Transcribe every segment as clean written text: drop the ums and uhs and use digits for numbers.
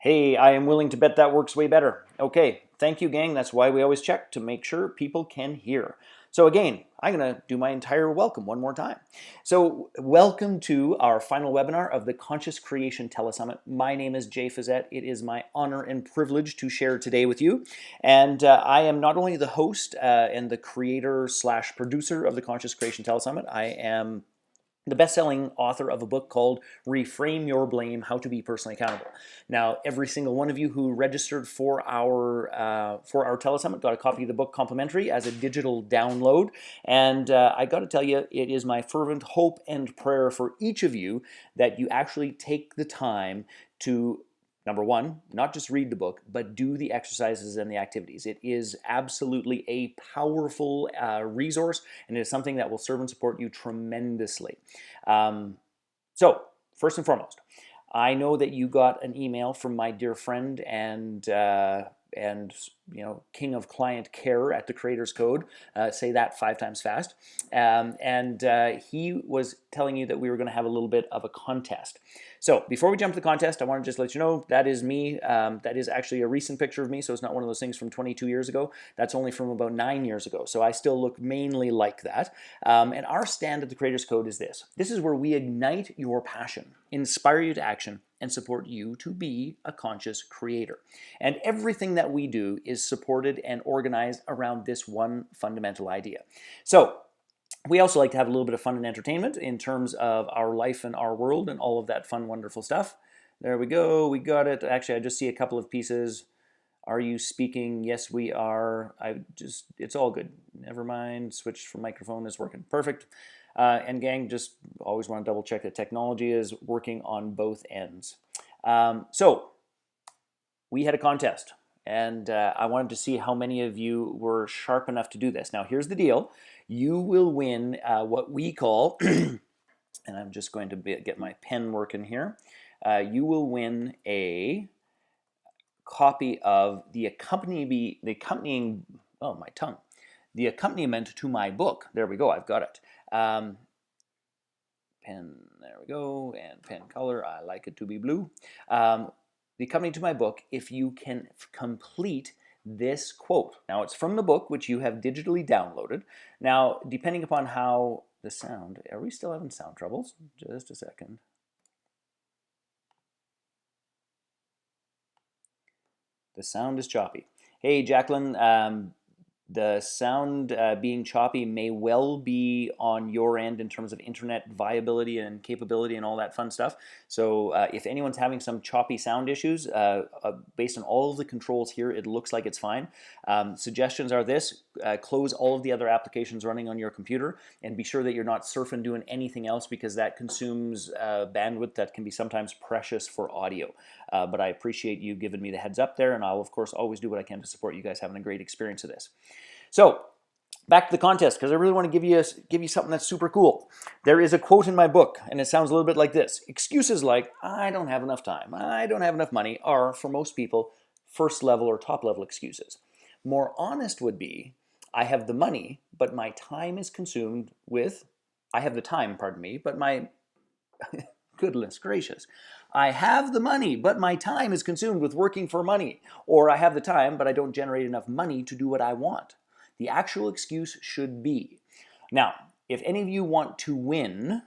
Hey, I am willing to bet that works way better. Okay, thank you, gang. That's why we always check to make sure people can hear. So again, I'm going to do my entire welcome one more time. So welcome to our final webinar of the Conscious Creation Telesummit. My name is Jay Fazette. It is my honor and privilege to share today with you. And I am not only the host and the creator slash producer of the Conscious Creation Telesummit, I am the best-selling author of a book called Reframe Your Blame, How to Be Personally Accountable. Now, every single one of you who registered for our telesummit got a copy of the book complimentary as a digital download. And I got to tell you, it is my fervent hope and prayer for each of you that you actually take the time to, number one, not just read the book, but do the exercises and the activities. It is absolutely a powerful resource, and it is something that will serve and support you tremendously. So, first and foremost, I know that you got an email from my dear friend and king of client care at the Creators Code. Say that 5 times fast. He was telling you that we were going to have a little bit of a contest. So before we jump to the contest, I want to just let you know that is me. That is actually a recent picture of me, so it's not one of those things from 22 years ago. That's only from about 9 years ago, so I still look mainly like that. And our stand at the Creators Code is this. This is where we ignite your passion, inspire you to action, and support you to be a conscious creator. And everything that we do is supported and organized around this one fundamental idea. So we also like to have a little bit of fun and entertainment in terms of our life and our world and all of that fun, wonderful stuff. There we go. We got it. Actually, I just see a couple of pieces. Are you speaking? Yes, we are. It's all good. Never mind. Switch from microphone is working. Perfect. And gang, just always want to double check that technology is working on both ends. So we had a contest, and I wanted to see how many of you were sharp enough to do this. Now, here's the deal. You will win what we call, and I'm just going to get my pen working here. You will win a copy of the accompaniment to my book. There we go, I've got it. Pen, there we go, and pen color, I like it to be blue. The accompaniment to my book, if you can complete this quote. Now, it's from the book, which you have digitally downloaded. Now, depending upon how the sound, are we still having sound troubles? Just a second. The sound is choppy. Hey, Jacqueline, the sound being choppy may well be on your end in terms of internet viability and capability and all that fun stuff. So if anyone's having some choppy sound issues, based on all of the controls here, it looks like it's fine. Suggestions are this: close all of the other applications running on your computer and be sure that you're not surfing doing anything else, because that consumes bandwidth that can be sometimes precious for audio. But I appreciate you giving me the heads up there, and I'll of course always do what I can to support you guys having a great experience of this. So back to the contest, because I really want to give you something that's super cool. There is a quote in my book, and it sounds a little bit like this. Excuses like, I don't have enough time, I don't have enough money, are, for most people, first level or top level excuses. More honest would be, I have the money, but my time is consumed with, I have the time, pardon me, but my, goodness gracious. I have the money, but my time is consumed with working for money. Or I have the time, but I don't generate enough money to do what I want. The actual excuse should be. Now, if any of you want to win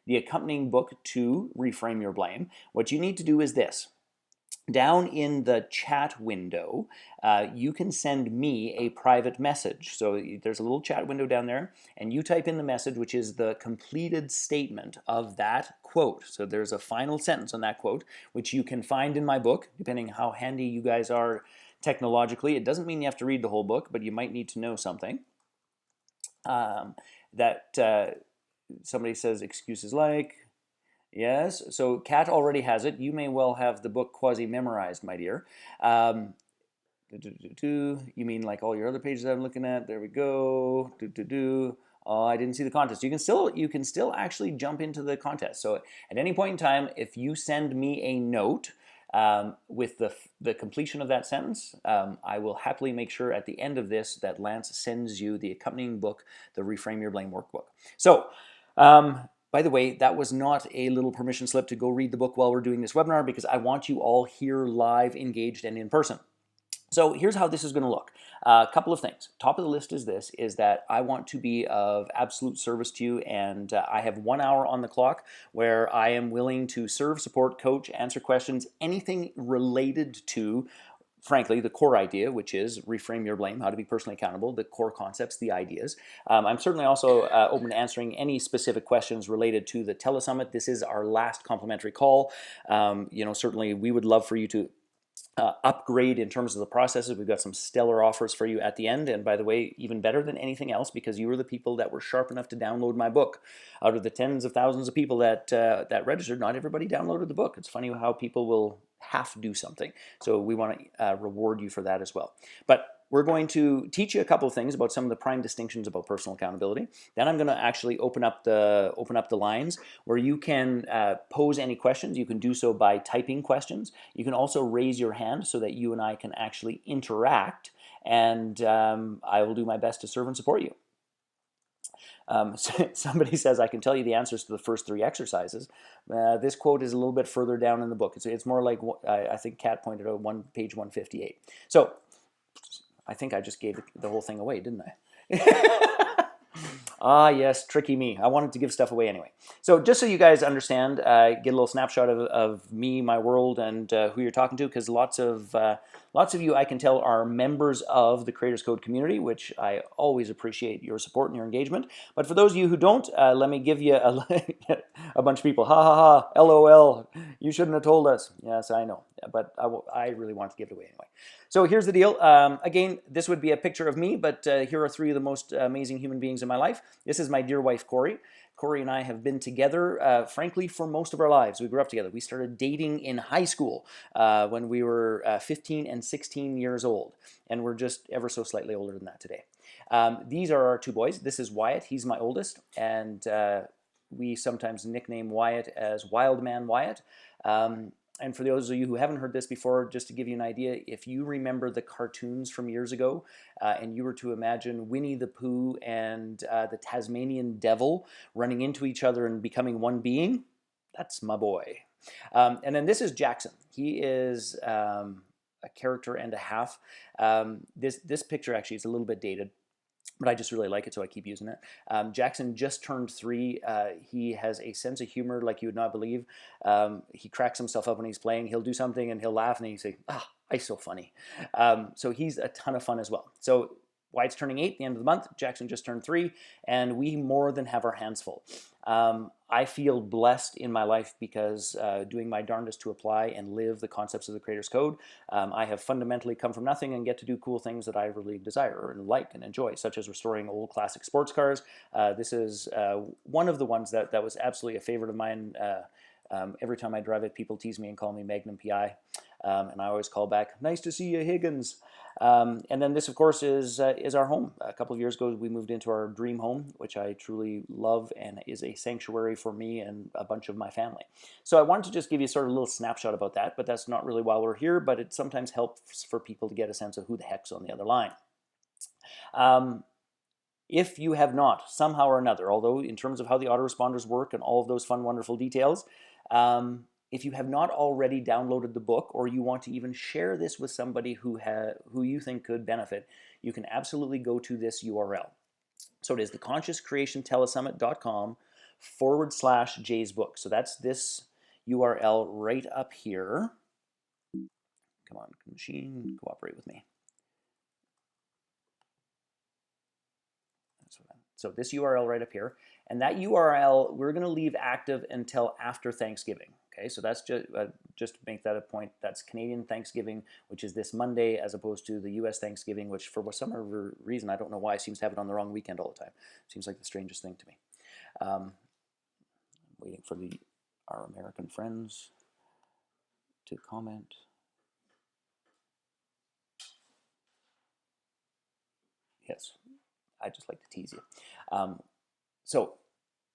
the accompanying book to Reframe Your Blame, what you need to do is this. Down in the chat window, you can send me a private message. So there's a little chat window down there, and you type in the message, which is the completed statement of that quote. So there's a final sentence on that quote, which you can find in my book, depending how handy you guys are technologically. It doesn't mean you have to read the whole book, but you might need to know something. Somebody says excuses like, yes, so Kat already has it. You may well have the book quasi-memorized, my dear. You mean like all your other pages I'm looking at? There we go. Oh, I didn't see the contest. You can still actually jump into the contest. So at any point in time, if you send me a note with the completion of that sentence, I will happily make sure at the end of this that Lance sends you the accompanying book, the Reframe Your Blame workbook. So By the way, that was not a little permission slip to go read the book while we're doing this webinar, because I want you all here live, engaged, and in person. So here's how this is going to look. A couple of things. Top of the list is this, is that I want to be of absolute service to you, and I have 1 hour on the clock where I am willing to serve, support, coach, answer questions, anything related to, frankly, the core idea, which is reframe your blame, how to be personally accountable, the core concepts, the ideas. I'm certainly also open to answering any specific questions related to the Telesummit. This is our last complimentary call. Certainly we would love for you to upgrade in terms of the processes. We've got some stellar offers for you at the end. And by the way, even better than anything else, because you were the people that were sharp enough to download my book. Out of the tens of thousands of people that registered, not everybody downloaded the book. It's funny how people will half do something. So we want to reward you for that as well. But we're going to teach you a couple of things about some of the prime distinctions about personal accountability. Then I'm going to actually open up the lines where you can pose any questions. You can do so by typing questions. You can also raise your hand so that you and I can actually interact, and I will do my best to serve and support you. Somebody says, I can tell you the answers to the first 3 exercises. This quote is a little bit further down in the book. It's more like, I think Kat pointed out, page 158. So I think I just gave the whole thing away, didn't I? Ah, yes, tricky me. I wanted to give stuff away anyway. So just so you guys understand, get a little snapshot of me, my world, and who you're talking to, because lots of you, I can tell, are members of the Creators Code community, which I always appreciate your support and your engagement. But for those of you who don't, let me give you a bunch of people. Ha ha ha, LOL, you shouldn't have told us. Yes, I know, but I really want to give it away anyway. So here's the deal. Again, this would be a picture of me, but here are 3 of the most amazing human beings in my life. This is my dear wife, Corey. Corey and I have been together, frankly, for most of our lives. We grew up together. We started dating in high school when we were 15 and 16 years old, and we're just ever so slightly older than that today. These are our 2 boys. This is Wyatt. He's my oldest, and we sometimes nickname Wyatt as Wild Man Wyatt. And for those of you who haven't heard this before, just to give you an idea, if you remember the cartoons from years ago, and you were to imagine Winnie the Pooh and the Tasmanian Devil running into each other and becoming one being, that's my boy. And then this is Jackson. He is a character and a half. This picture actually is a little bit dated, but I just really like it, so I keep using it. Jackson just turned 3. He has a sense of humor like you would not believe. He cracks himself up when he's playing. He'll do something and he'll laugh and he'll say, "I's so funny." So he's a ton of fun as well. So Wyatt's turning 8 at the end of the month. Jackson just turned 3, and we more than have our hands full. I feel blessed in my life because doing my darndest to apply and live the concepts of the Creators Code, I have fundamentally come from nothing and get to do cool things that I really desire and like and enjoy, such as restoring old classic sports cars. This is one of the ones that was absolutely a favorite of mine. Every time I drive it, people tease me and call me Magnum PI. And I always call back, "Nice to see you, Higgins." And then this, of course, is our home. A couple of years ago, we moved into our dream home, which I truly love and is a sanctuary for me and a bunch of my family. So I wanted to just give you sort of a little snapshot about that, but that's not really why we're here, but it sometimes helps for people to get a sense of who the heck's on the other line. If you have not, somehow or another, although in terms of how the autoresponders work and all of those fun, wonderful details, if you have not already downloaded the book, or you want to even share this with somebody who you think could benefit, you can absolutely go to this URL. So it is the consciouscreationtelesummit.com/Jay's book. So that's this URL right up here. Come on, machine, cooperate with me. So this URL right up here, and that URL we're going to leave active until after Thanksgiving. Okay, so that's just to make that a point. That's Canadian Thanksgiving, which is this Monday, as opposed to the U.S. Thanksgiving, which for some reason, I don't know why, seems to have it on the wrong weekend all the time. Seems like the strangest thing to me. Waiting for our American friends to comment. Yes, I just like to tease you. So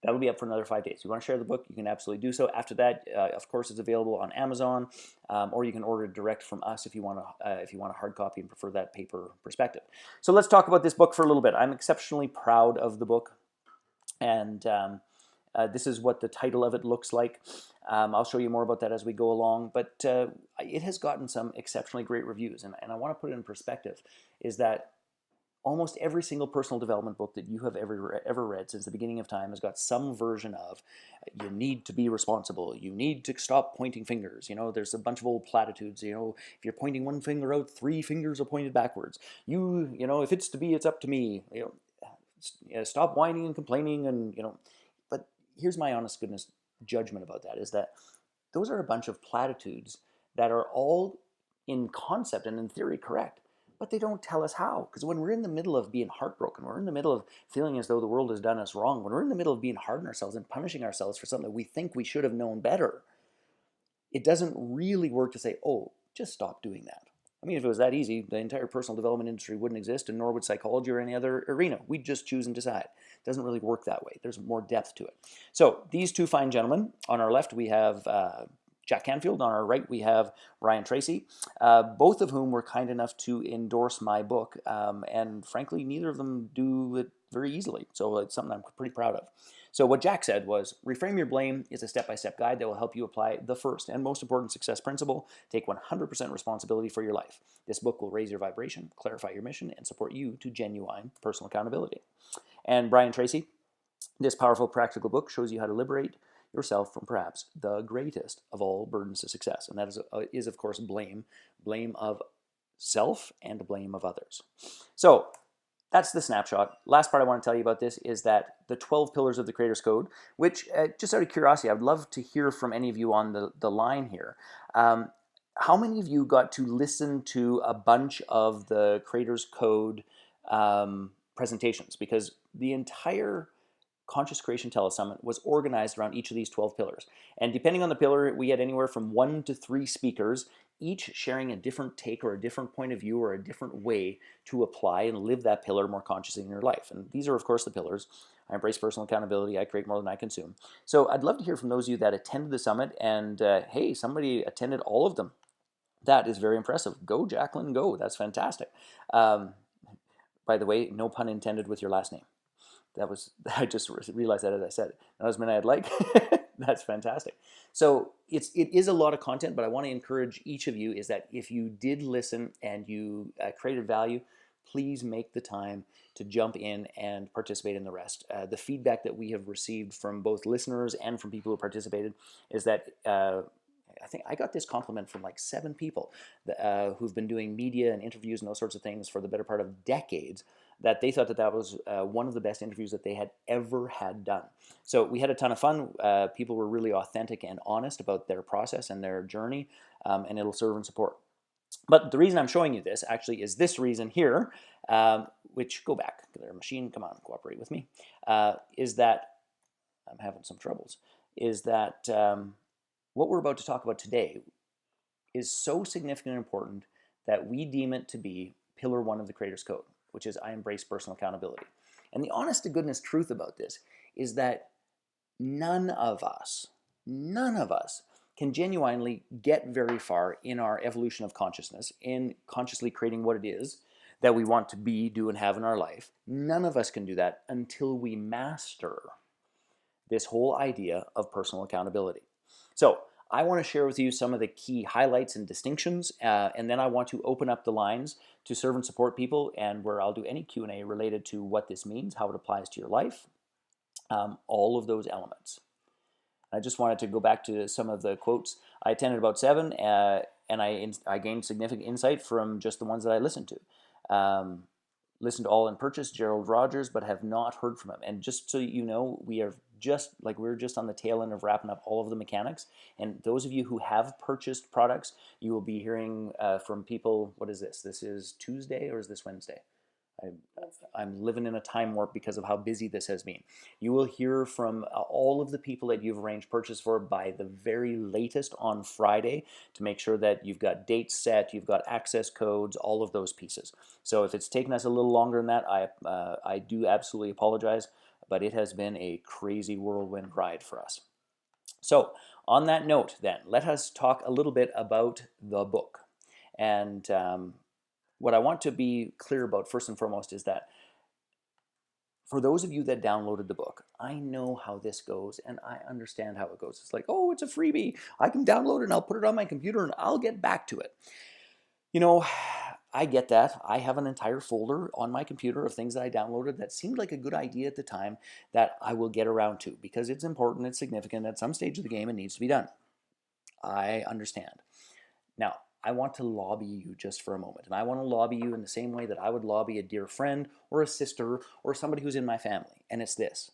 that'll be up for another 5 days. If you want to share the book, you can absolutely do so. After that, of course, it's available on Amazon, or you can order it direct from us if you want a hard copy and prefer that paper perspective. So let's talk about this book for a little bit. I'm exceptionally proud of the book, and This is what the title of it looks like. I'll show you more about that as we go along, but it has gotten some exceptionally great reviews, and I want to put it in perspective, is that almost every single personal development book that you have ever read since the beginning of time has got some version of, you need to be responsible, you need to stop pointing fingers. There's a bunch of old platitudes. If you're pointing one finger out, three fingers are pointed backwards. If it's to be, it's up to me. Stop whining and complaining, and But here's my honest goodness judgment about that, is that those are a bunch of platitudes that are all in concept and in theory correct, but they don't tell us how. Because when we're in the middle of being heartbroken, we're in the middle of feeling as though the world has done us wrong, when we're in the middle of being hard on ourselves and punishing ourselves for something that we think we should have known better, it doesn't really work to say, oh, just stop doing that. I mean, if it was that easy, the entire personal development industry wouldn't exist, and nor would psychology or any other arena. We'd just choose and decide. It doesn't really work that way. There's more depth to it. So these two fine gentlemen, on our left we have Jack Canfield. On our right we have Brian Tracy, both of whom were kind enough to endorse my book, and frankly, neither of them do it very easily. So it's something I'm pretty proud of. So what Jack said was, Reframe Your Blame is a step-by-step guide that will help you apply the first and most important success principle: take 100% responsibility for your life. This book will raise your vibration, clarify your mission, and support you to genuine personal accountability. And Brian Tracy, this powerful practical book shows you how to liberate yourself from perhaps the greatest of all burdens to success. And that is of course, blame of self and blame of others. So that's the snapshot. Last part I want to tell you about this is that the 12 pillars of the Creator's Code, which just out of curiosity, I would love to hear from any of you on the line here. How many of you got to listen to a bunch of the Creator's Code presentations? Because the entire Conscious Creation Telesummit was organized around each of these 12 pillars. And depending on the pillar, we had anywhere from 1 to 3 speakers, each sharing a different take or a different point of view or a different way to apply and live that pillar more consciously in your life. And these are, of course, the pillars. I embrace personal accountability. I create more than I consume. So I'd love to hear from those of you that attended the summit, and hey, somebody attended all of them. That is very impressive. Go, Jacqueline, go. That's fantastic. By the way, no pun intended with your last name. I just realized that as I said it. That was I'd like. That's fantastic. So it is a lot of content, but I want to encourage each of you is that if you did listen and you created value, please make the time to jump in and participate in the rest. The feedback that we have received from both listeners and from people who participated is that I think I got this compliment from like 7 people who've been doing media and interviews and those sorts of things for the better part of decades, that they thought that was one of the best interviews that they had ever had done. So we had a ton of fun. People were really authentic and honest about their process and their journey, and it'll serve and support. But the reason I'm showing you this actually is this reason here, which, go back, their machine, come on, cooperate with me, is that, I'm having some troubles, is that what we're about to talk about today is so significant and important that we deem it to be pillar 1 of the Creator's Code, which is I embrace personal accountability. And the honest to goodness truth about this is that none of us can genuinely get very far in our evolution of consciousness, in consciously creating what it is that we want to be, do, and have in our life. None of us can do that until we master this whole idea of personal accountability. So I want to share with you some of the key highlights and distinctions, and then I want to open up the lines to serve and support people, and where I'll do any Q&A related to what this means, how it applies to your life, all of those elements. I just wanted to go back to some of the quotes. I attended about 7, and I gained significant insight from just the ones that I listened to. Listened to all and purchased Gerald Rogers, but have not heard from him. And just so you know, we're just on the tail end of wrapping up all of the mechanics. And those of you who have purchased products, you will be hearing from people. What is this? This is Tuesday, or is this Wednesday? I'm living in a time warp because of how busy this has been. You will hear from all of the people that you've arranged purchase for by the very latest on Friday, to make sure that you've got dates set, you've got access codes, all of those pieces. So if it's taken us a little longer than that, I do absolutely apologize, but it has been a crazy whirlwind ride for us. So on that note then, let us talk a little bit about the book. And what I want to be clear about first and foremost is that For those of you that downloaded the book, I know how this goes and I understand how it goes. It's like, oh, it's a freebie. I can download it and I'll put it on my computer and I'll get back to it. You know, I get that. I have an entire folder on my computer of things that I downloaded that seemed like a good idea at the time that I will get around to because it's important, it's significant. At some stage of the game, it needs to be done. I understand. Now, I want to lobby you just for a moment. And I want to lobby you in the same way that I would lobby a dear friend or a sister or somebody who's in my family. And it's this.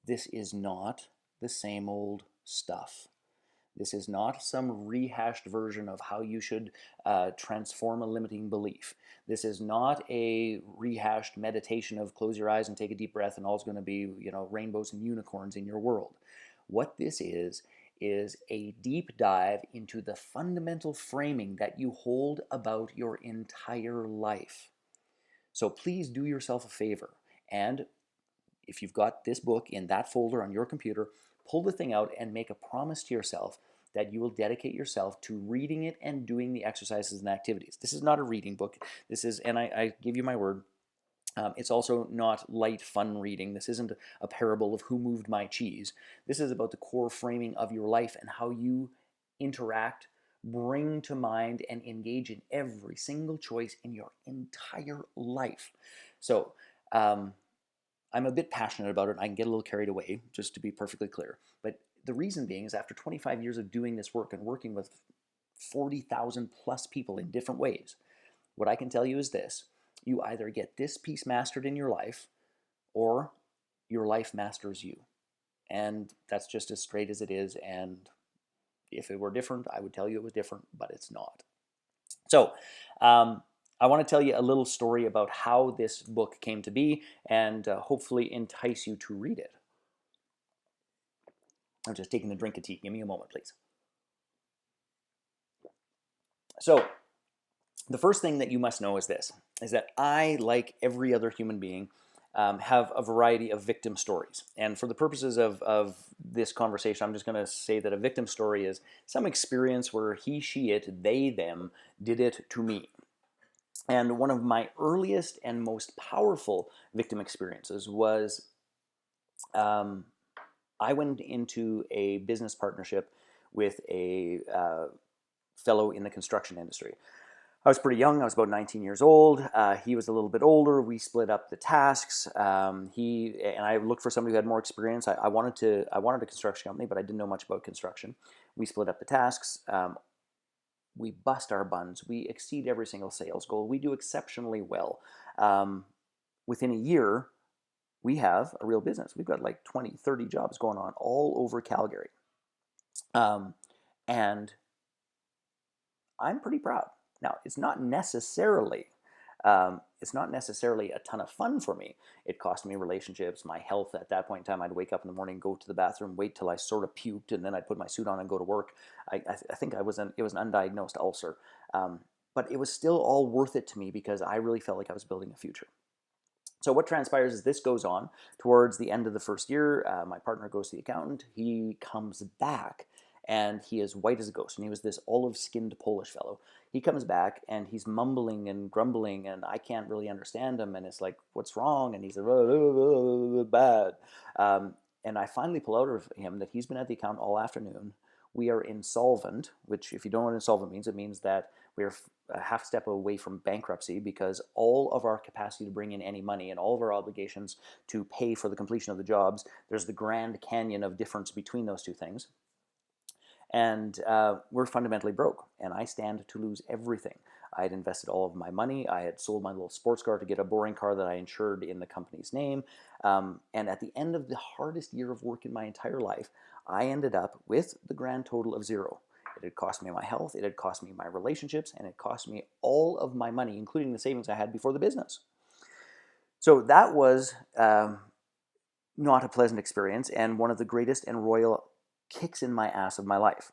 This is not the same old stuff. This is not some rehashed version of how you should transform a limiting belief. This is not a rehashed meditation of close your eyes and take a deep breath and all's going to be, rainbows and unicorns in your world. What this is a deep dive into the fundamental framing that you hold about your entire life. So please do yourself a favor, and if you've got this book in that folder on your computer, pull the thing out and make a promise to yourself that you will dedicate yourself to reading it and doing the exercises and activities. This is not a reading book. This is, and I give you my word, it's also not light, fun reading. This isn't a parable of who moved my cheese. This is about the core framing of your life and how you interact, bring to mind, and engage in every single choice in your entire life. So, I'm a bit passionate about it. I can get a little carried away, just to be perfectly clear. But the reason being is after 25 years of doing this work and working with 40,000 plus people in different ways, what I can tell you is this. You either get this piece mastered in your life or your life masters you. And that's just as straight as it is. And if it were different, I would tell you it was different, but it's not. So, I want to tell you a little story about how this book came to be and hopefully entice you to read it. I'm just taking a drink of tea. Give me a moment, please. So, the first thing that you must know is this, is that I, like every other human being, have a variety of victim stories. And for the purposes of this conversation, I'm just going to say that a victim story is some experience where he, she, it, they, them did it to me. And one of my earliest and most powerful victim experiences was I went into a business partnership with a fellow in the construction industry. I was pretty young. I was about 19 years old. He was a little bit older. We split up the tasks. He and I looked for somebody who had more experience. I wanted a construction company, but I didn't know much about construction. We split up the tasks. We bust our buns. We exceed every single sales goal. We do exceptionally well. Within a year, we have a real business. We've got like 20, 30 jobs going on all over Calgary. And I'm pretty proud. Now, it's not necessarily a ton of fun for me. It cost me relationships, my health. At that point in time, I'd wake up in the morning, go to the bathroom, wait till I sort of puked, and then I'd put my suit on and go to work. I think it was an undiagnosed ulcer. But it was still all worth it to me because I really felt like I was building a future. So what transpires is this goes on towards the end of the first year. My partner goes to the accountant. He comes back and he is white as a ghost. And he was this olive-skinned Polish fellow. He comes back and he's mumbling and grumbling and I can't really understand him. And it's like, what's wrong? And he said, bad. And I finally pull out of him that he's been at the accountant all afternoon. We are insolvent, which if you don't know what insolvent means, it means that we're a half step away from bankruptcy because all of our capacity to bring in any money and all of our obligations to pay for the completion of the jobs, there's the Grand Canyon of difference between those two things. And we're fundamentally broke, and I stand to lose everything. I had invested all of my money. I had sold my little sports car to get a boring car that I insured in the company's name. And at the end of the hardest year of work in my entire life, I ended up with the grand total of zero. It had cost me my health, it had cost me my relationships, and it cost me all of my money, including the savings I had before the business. So that was not a pleasant experience and one of the greatest and royal kicks in my ass of my life.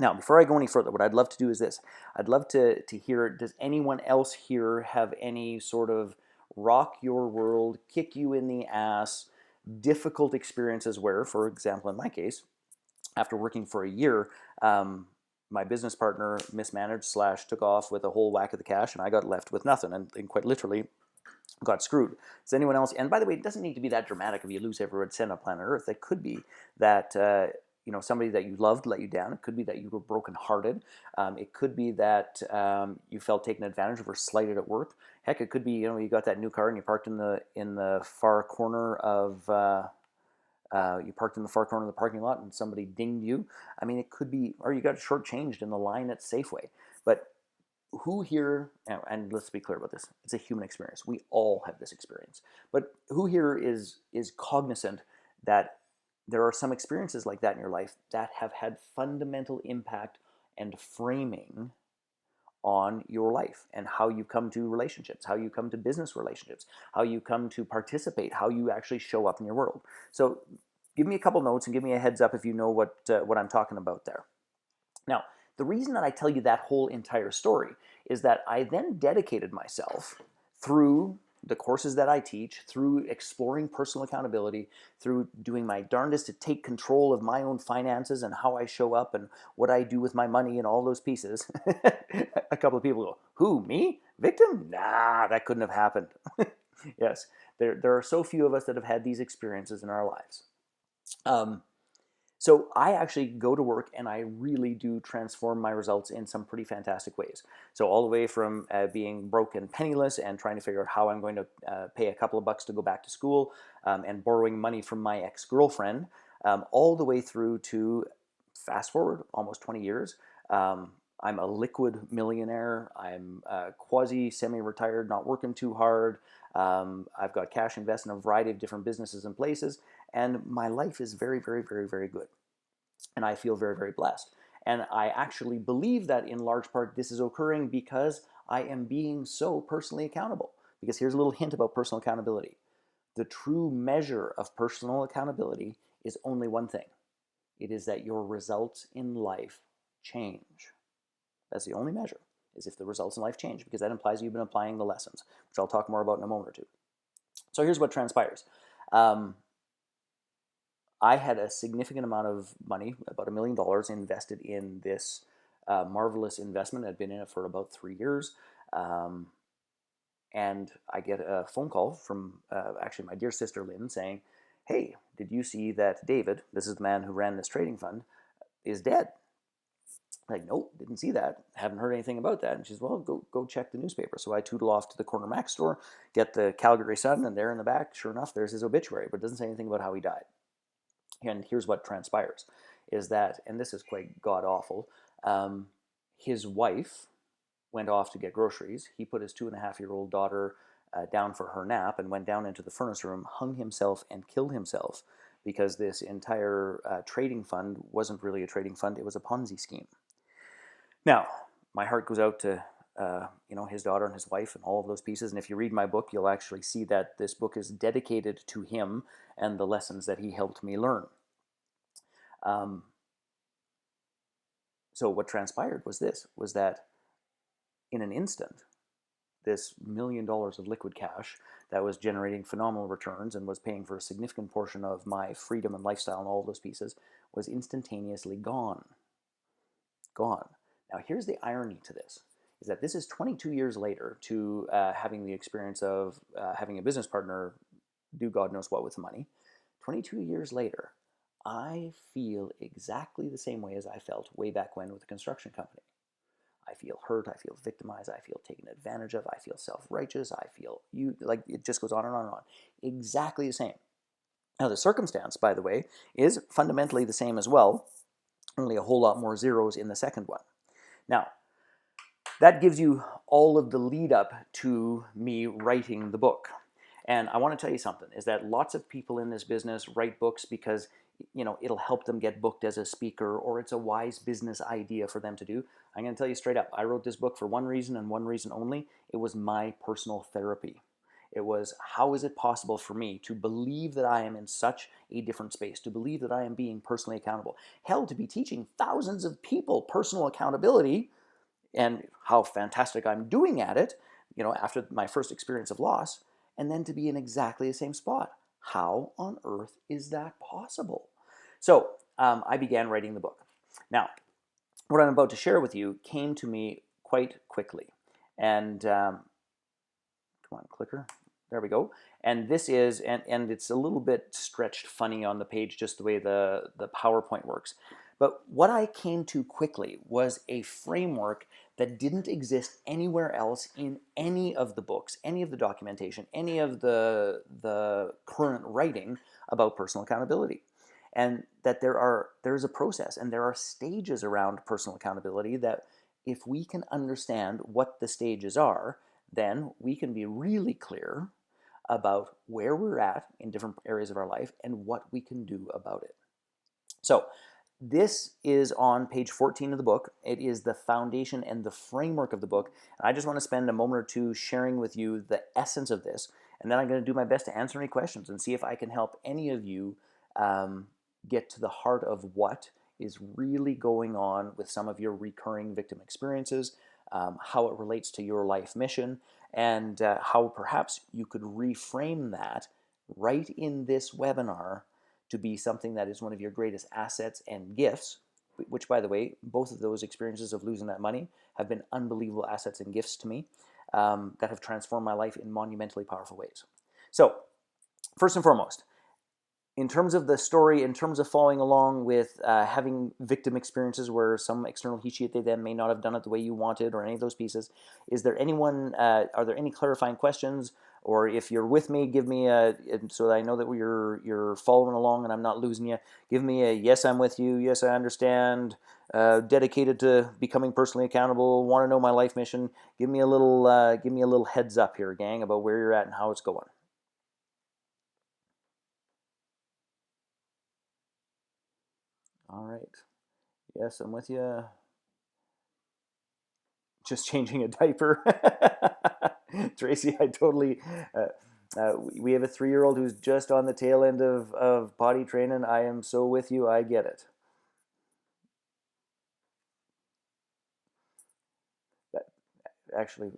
Now, before I go any further, what I'd love to do is this. I'd love to hear, does anyone else here have any sort of rock your world, kick you in the ass, difficult experiences where, for example, in my case, after working for a year, my business partner mismanaged / took off with a whole whack of the cash and I got left with nothing. And quite literally, got screwed. Does anyone else? And by the way, it doesn't need to be that dramatic if you lose every red cent on planet Earth. It could be that somebody that you loved let you down. It could be that you were brokenhearted. It could be that you felt taken advantage of or slighted at work. Heck, it could be you got that new car and you parked in the far corner of the parking lot and somebody dinged you. I mean, it could be, or you got shortchanged in the line at Safeway. But who here, and let's be clear about this, it's a human experience. We all have this experience. But who here is cognizant that there are some experiences like that in your life that have had fundamental impact and framing on your life and how you come to relationships, how you come to business relationships, how you come to participate, how you actually show up in your world. So give me a couple notes and give me a heads up if you know what I'm talking about there. Now, the reason that I tell you that whole entire story is that I then dedicated myself through the courses that I teach, through exploring personal accountability, through doing my darndest to take control of my own finances and how I show up and what I do with my money and all those pieces. A couple of people go, who, me? Victim? Nah, that couldn't have happened. Yes, there are so few of us that have had these experiences in our lives. So I actually go to work and I really do transform my results in some pretty fantastic ways. So all the way from being broke and penniless and trying to figure out how I'm going to pay a couple of bucks to go back to school and borrowing money from my ex-girlfriend, all the way through to, fast forward, almost 20 years. I'm a liquid millionaire. I'm quasi-semi-retired, not working too hard. I've got cash invested in a variety of different businesses and places. And my life is very, very, very, very good. And I feel very, very blessed. And I actually believe that in large part this is occurring because I am being so personally accountable. Because here's a little hint about personal accountability. The true measure of personal accountability is only one thing. It is that your results in life change. That's the only measure, is if the results in life change, because that implies you've been applying the lessons, which I'll talk more about in a moment or two. So here's what transpires. I had a significant amount of money, about $1 million, invested in this marvelous investment. I'd been in it for about 3 years. And I get a phone call from actually my dear sister Lynn saying, hey, did you see that David, this is the man who ran this trading fund, is dead? Like, nope, didn't see that. Haven't heard anything about that. And she's, well, go check the newspaper. So I tootle off to the corner Mac store, get the Calgary Sun, and there in the back, sure enough, there's his obituary, but it doesn't say anything about how he died. And here's what transpires, is that, and this is quite god-awful, his wife went off to get groceries. He put his 2.5-year-old daughter down for her nap and went down into the furnace room, hung himself, and killed himself because this entire trading fund wasn't really a trading fund. It was a Ponzi scheme. Now, my heart goes out to his daughter and his wife and all of those pieces. And if you read my book, you'll actually see that this book is dedicated to him and the lessons that he helped me learn. So what transpired was that in an instant, this $1 million of liquid cash that was generating phenomenal returns and was paying for a significant portion of my freedom and lifestyle and all of those pieces was instantaneously gone. Gone. Now, here's the irony to this, is that this is 22 years later to having the experience of having a business partner do God knows what with the money. 22 years later, I feel exactly the same way as I felt way back when with the construction company. I feel hurt, I feel victimized, I feel taken advantage of, I feel self-righteous, I feel like it just goes on and on and on. Exactly the same. Now, the circumstance, by the way, is fundamentally the same as well, only a whole lot more zeros in the second one. Now, that gives you all of the lead up to me writing the book. And I want to tell you something, is that lots of people in this business write books because it'll help them get booked as a speaker, or it's a wise business idea for them to do. I'm going to tell you straight up, I wrote this book for one reason and one reason only. It was my personal therapy. It was, how is it possible for me to believe that I am in such a different space, to believe that I am being personally accountable? Hell, to be teaching thousands of people personal accountability and how fantastic I'm doing at it, after my first experience of loss, and then to be in exactly the same spot. How on earth is that possible? So I began writing the book. Now, what I'm about to share with you came to me quite quickly. And come on, clicker. There we go. And this is, and it's a little bit stretched funny on the page, just the way the PowerPoint works. But what I came to quickly was a framework that didn't exist anywhere else in any of the books, any of the documentation, any of the current writing about personal accountability. And that there's a process and there are stages around personal accountability that if we can understand what the stages are, then we can be really clear about where we're at in different areas of our life and what we can do about it. So, this is on page 14 of the book. It is the foundation and the framework of the book. And I just want to spend a moment or two sharing with you the essence of this. And then I'm going to do my best to answer any questions and see if I can help any of you get to the heart of what is really going on with some of your recurring victim experiences, how it relates to your life mission, and how perhaps you could reframe that right in this webinar to be something that is one of your greatest assets and gifts, which, by the way, both of those experiences of losing that money have been unbelievable assets and gifts to me that have transformed my life in monumentally powerful ways. So, first and foremost, in terms of the story, in terms of following along with having victim experiences where some external he, she, they, them may not have done it the way you wanted or any of those pieces, is there anyone, are there any clarifying questions? Or if you're with me, give me a, so that I know that you're following along and I'm not losing you, give me a yes, I'm with you, yes, I understand, dedicated to becoming personally accountable, want to know my life mission. Give me a little heads up here, gang, about where you're at and how it's going. All right. Yes, I'm with you. Just changing a diaper. Tracy, I totally. We have a 3-year-old who's just on the tail end of potty training. I am so with you. I get it. That, actually,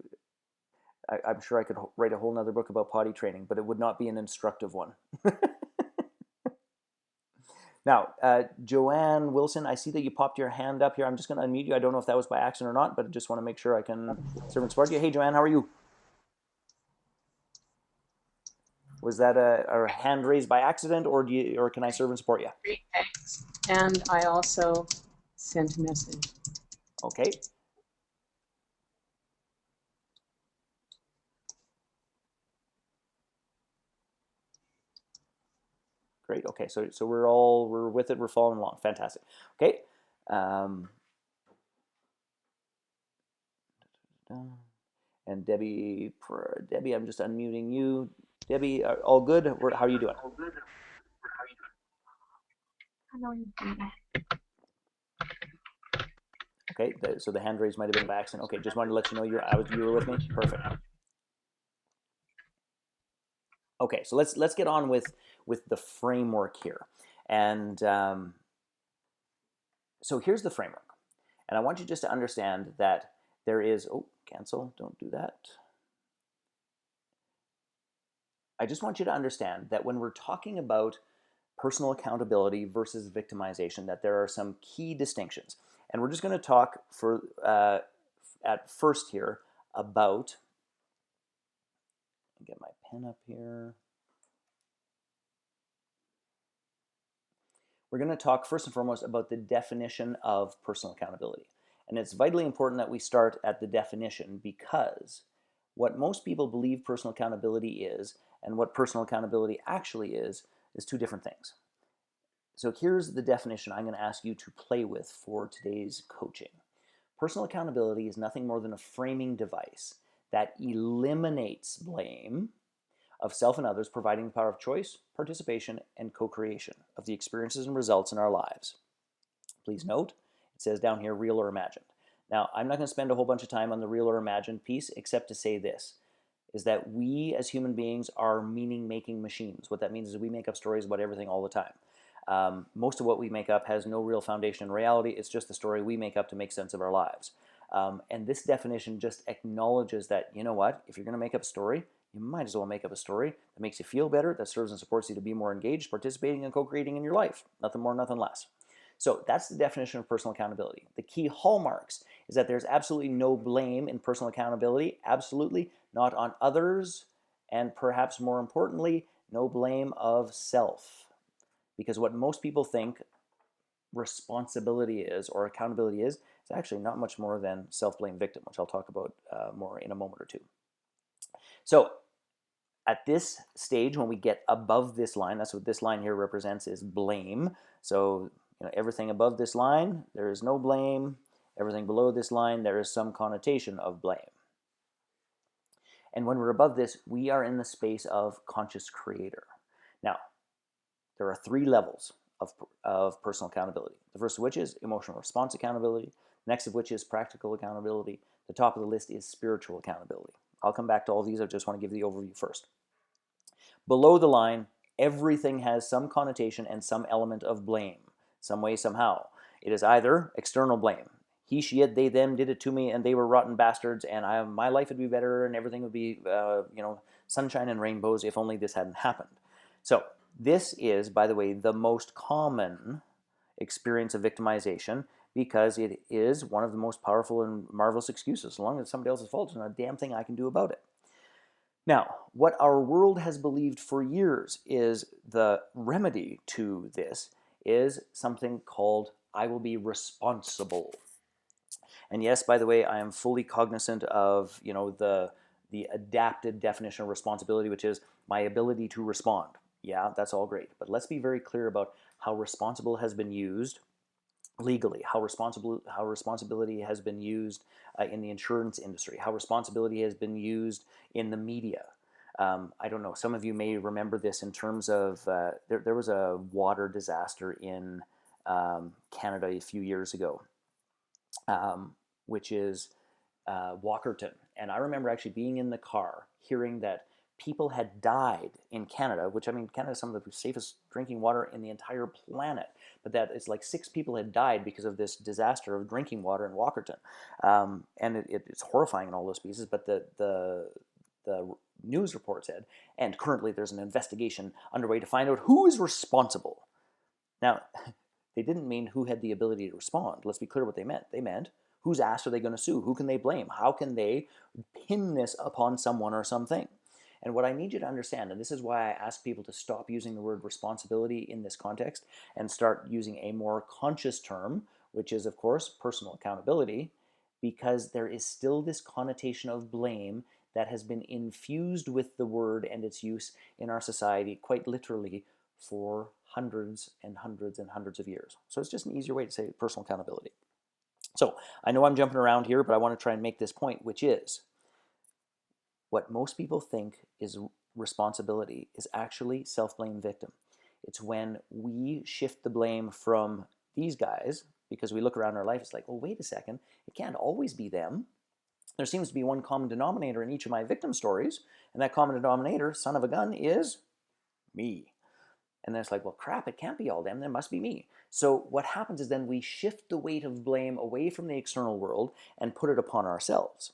I'm sure I could write a whole nother book about potty training, but it would not be an instructive one. Now, Joanne Wilson, I see that you popped your hand up here. I'm just going to unmute you. I don't know if that was by accident or not, but I just want to make sure I can serve and support you. Hey, Joanne, how are you? Was that a hand raised by accident, or or can I serve and support you? And I also sent a message. Okay. Great. Okay. So we're with it. We're following along. Fantastic. Okay. And Debbie, I'm just unmuting you. Debbie, all good? How are you doing? Okay. So the hand raise might have been by accident. Okay. Just wanted to let you know you were with me. Perfect. Okay. So let's get on with the framework here, and so here's the framework. And I want you just to understand that there is, oh, cancel, don't do that. I just want you to understand that when we're talking about personal accountability versus victimization, that there are some key distinctions. And we're just going to talk for at first here about, get my pen up here. We're going to talk first and foremost about the definition of personal accountability. And it's vitally important that we start at the definition, because what most people believe personal accountability is and what personal accountability actually is two different things. So here's the definition I'm going to ask you to play with for today's coaching. Personal accountability is nothing more than a framing device that eliminates blame of self and others, providing the power of choice, participation, and co-creation of the experiences and results in our lives. Please note, it says down here, real or imagined. Now, I'm not going to spend a whole bunch of time on the real or imagined piece, except to say this, is that we as human beings are meaning-making machines. What that means is we make up stories about everything all the time. Most of what we make up has no real foundation in reality. It's just the story we make up to make sense of our lives. And this definition just acknowledges that, you know what, if you're going to make up a story, you might as well make up a story that makes you feel better, that serves and supports you to be more engaged, participating, and co-creating in your life. Nothing more, nothing less. So that's the definition of personal accountability. The key hallmarks is that there's absolutely no blame in personal accountability, absolutely not on others and perhaps more importantly, no blame of self. Because what most people think responsibility is or accountability is actually not much more than self-blame victim, which I'll talk about more in a moment or two. So at this stage, when we get above this line, that's what this line here represents, is blame. So everything above this line, there is no blame. Everything below this line, there is some connotation of blame. And when we're above this, we are in the space of conscious creator. Now, there are 3 levels of personal accountability. The first of which is emotional response accountability. Next of which is practical accountability. The top of the list is spiritual accountability. I'll come back to all these. I just want to give the overview first. Below the line, everything has some connotation and some element of blame, some way, somehow. It is either external blame. He, she, it, they, them did it to me, and they were rotten bastards, and my life would be better, and everything would be, sunshine and rainbows if only this hadn't happened. So this is, by the way, the most common experience of victimization, because it is one of the most powerful and marvelous excuses. As long as it's somebody else's fault, there's not a damn thing I can do about it. Now, what our world has believed for years is the remedy to this is something called I will be responsible. And yes, by the way, I am fully cognizant of the adapted definition of responsibility, which is my ability to respond. Yeah, that's all great. But let's be very clear about how responsible has been used legally, how responsibility has been used in the insurance industry, how responsibility has been used in the media. I don't know, some of you may remember this in terms of, there was a water disaster in Canada a few years ago, which is Walkerton. And I remember actually being in the car, hearing that people had died in Canada, which, I mean, Canada is some of the safest drinking water in the entire planet, but that it's like 6 people had died because of this disaster of drinking water in Walkerton. And it's horrifying in all those pieces, but the news report said, and currently there's an investigation underway to find out who is responsible. Now, they didn't mean who had the ability to respond. Let's be clear what they meant. They meant, whose ass are they going to sue? Who can they blame? How can they pin this upon someone or something? And what I need you to understand, and this is why I ask people to stop using the word responsibility in this context and start using a more conscious term, which is, of course, personal accountability, because there is still this connotation of blame that has been infused with the word and its use in our society quite literally for hundreds and hundreds and hundreds of years. So it's just an easier way to say personal accountability. So I know I'm jumping around here, but I want to try and make this point, which is what most people think is responsibility is actually self-blame victim. It's when we shift the blame from these guys, because we look around our life, it's like, well, wait a second, it can't always be them. There seems to be one common denominator in each of my victim stories, and that common denominator, son of a gun, is me. And then it's like, well, crap, it can't be all them, there must be me. So what happens is then we shift the weight of blame away from the external world and put it upon ourselves.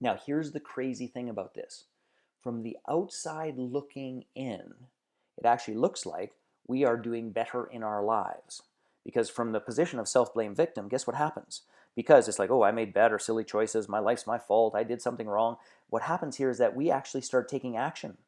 Now, here's the crazy thing about this. From the outside looking in, it actually looks like we are doing better in our lives. Because from the position of self-blame victim, guess what happens? Because it's like, oh, I made bad or silly choices, my life's my fault, I did something wrong. What happens here is that we actually start taking action.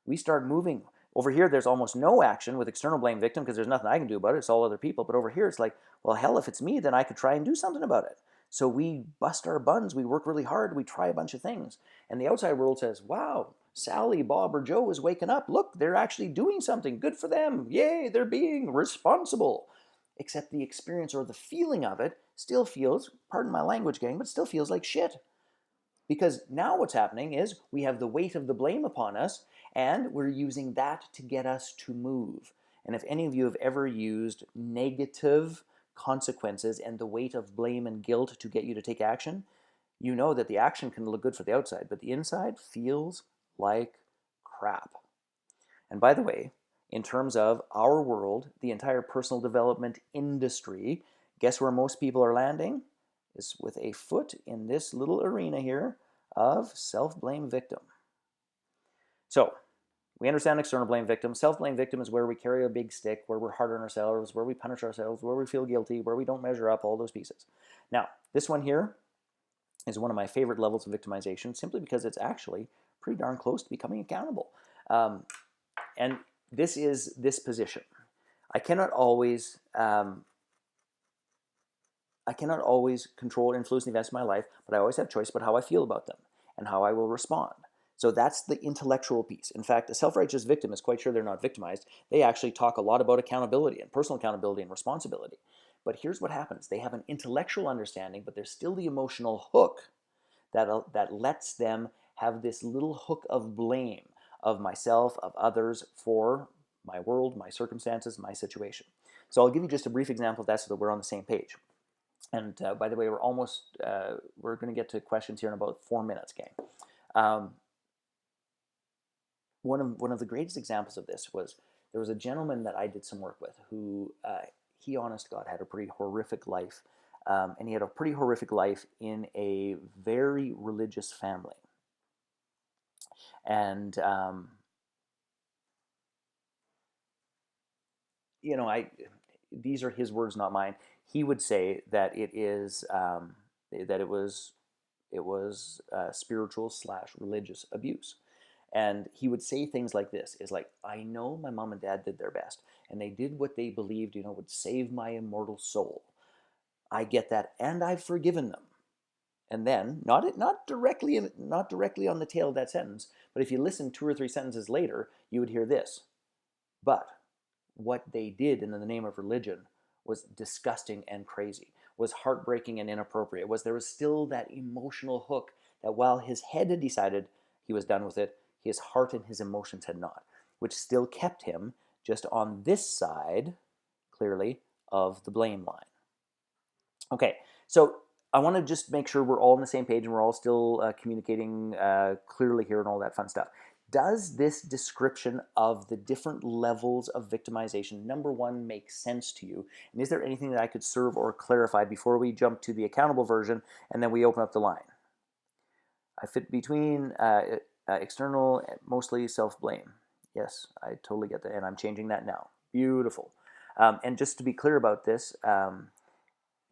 We start moving. Over here, there's almost no action with external blame victim because there's nothing I can do about it, it's all other people. But over here, it's like, well, hell, if it's me, then I could try and do something about it. So we bust our buns, we work really hard, we try a bunch of things. And the outside world says, wow, Sally, Bob, or Joe is waking up. Look, they're actually doing something. Good for them. Yay, they're being responsible. Except the experience or the feeling of it still feels, pardon my language, gang, but still feels like shit. Because now what's happening is we have the weight of the blame upon us, and we're using that to get us to move. And if any of you have ever used negative consequences and the weight of blame and guilt to get you to take action, you know that the action can look good for the outside, but the inside feels like crap. And by the way, in terms of our world, the entire personal development industry, guess where most people are landing? Is with a foot in this little arena here of self-blame victim. So we understand external blame victim. Self-blame victim is where we carry a big stick, where we're hard on ourselves, where we punish ourselves, where we feel guilty, where we don't measure up, all those pieces. Now, this one here is one of my favorite levels of victimization simply because it's actually pretty darn close to becoming accountable. And this is this position. I cannot always control or influence the events of my life, but I always have choice about how I feel about them and how I will respond. So that's the intellectual piece. In fact, a self-righteous victim is quite sure they're not victimized. They actually talk a lot about accountability and personal accountability and responsibility. But here's what happens. They have an intellectual understanding, but there's still the emotional hook that lets them have this little hook of blame of myself, of others, for my world, my circumstances, my situation. So I'll give you just a brief example of that so that we're on the same page. And by the way, we're going to get to questions here in about 4 minutes, gang. One of the greatest examples of this was there was a gentleman that I did some work with who, he, honest to God, had a pretty horrific life. And he had a pretty horrific life in a very religious family. And, these are his words, not mine. He would say that it was spiritual / religious abuse. And he would say things like this, is like, I know my mom and dad did their best, and they did what they believed, would save my immortal soul. I get that, and I've forgiven them. And then, not directly on the tail of that sentence, but if you listen 2 or 3 sentences later, you would hear this. But what they did in the name of religion was disgusting and crazy, was heartbreaking and inappropriate, there was still that emotional hook that while his head had decided he was done with it, his heart and his emotions had not, which still kept him just on this side, clearly, of the blame line. Okay, so I want to just make sure we're all on the same page and we're all still communicating clearly here and all that fun stuff. Does this description of the different levels of victimization, number one, make sense to you? And is there anything that I could serve or clarify before we jump to the accountable version and then we open up the line? I fit between external, mostly self-blame. Yes, I totally get that, and I'm changing that now. Beautiful. And just to be clear about this,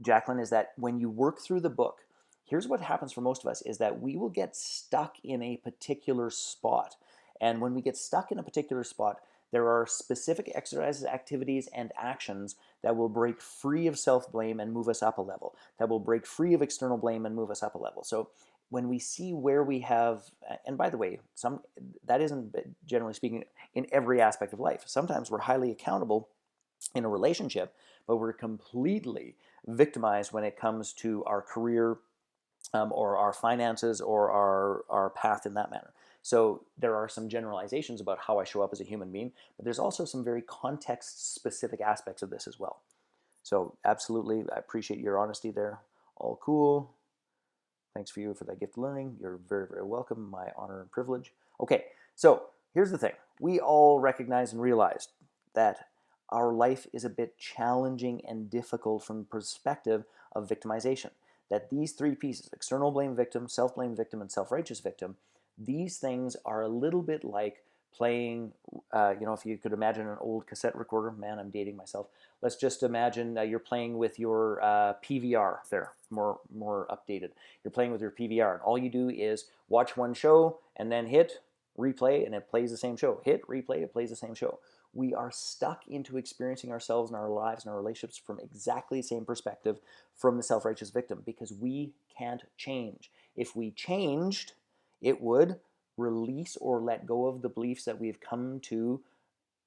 Jacqueline, is that when you work through the book, here's what happens for most of us is that we will get stuck in a particular spot. And when we get stuck in a particular spot, there are specific exercises, activities, and actions that will break free of self-blame and move us up a level, that will break free of external blame and move us up a level. So when we see where we have, and by the way, that isn't, generally speaking, in every aspect of life. Sometimes we're highly accountable in a relationship, but we're completely victimized when it comes to our career, or our finances, or our path in that manner. So there are some generalizations about how I show up as a human being, but there's also some very context-specific aspects of this as well. So absolutely, I appreciate your honesty there. All cool. Thanks for that gift of learning. You're very, very welcome. My honor and privilege. Okay, so here's the thing. We all recognize and realize that our life is a bit challenging and difficult from the perspective of victimization. That these 3 pieces, external blame victim, self-blame victim, and self-righteous victim, these things are a little bit like playing, if you could imagine an old cassette recorder. Man, I'm dating myself. Let's just imagine you're playing with your PVR there, more updated. You're playing with your PVR, and all you do is watch one show and then hit replay, and it plays the same show. Hit replay, it plays the same show. We are stuck into experiencing ourselves and our lives and our relationships from exactly the same perspective from the self-righteous victim, because we can't change. If we changed, it would release or let go of the beliefs that we've come to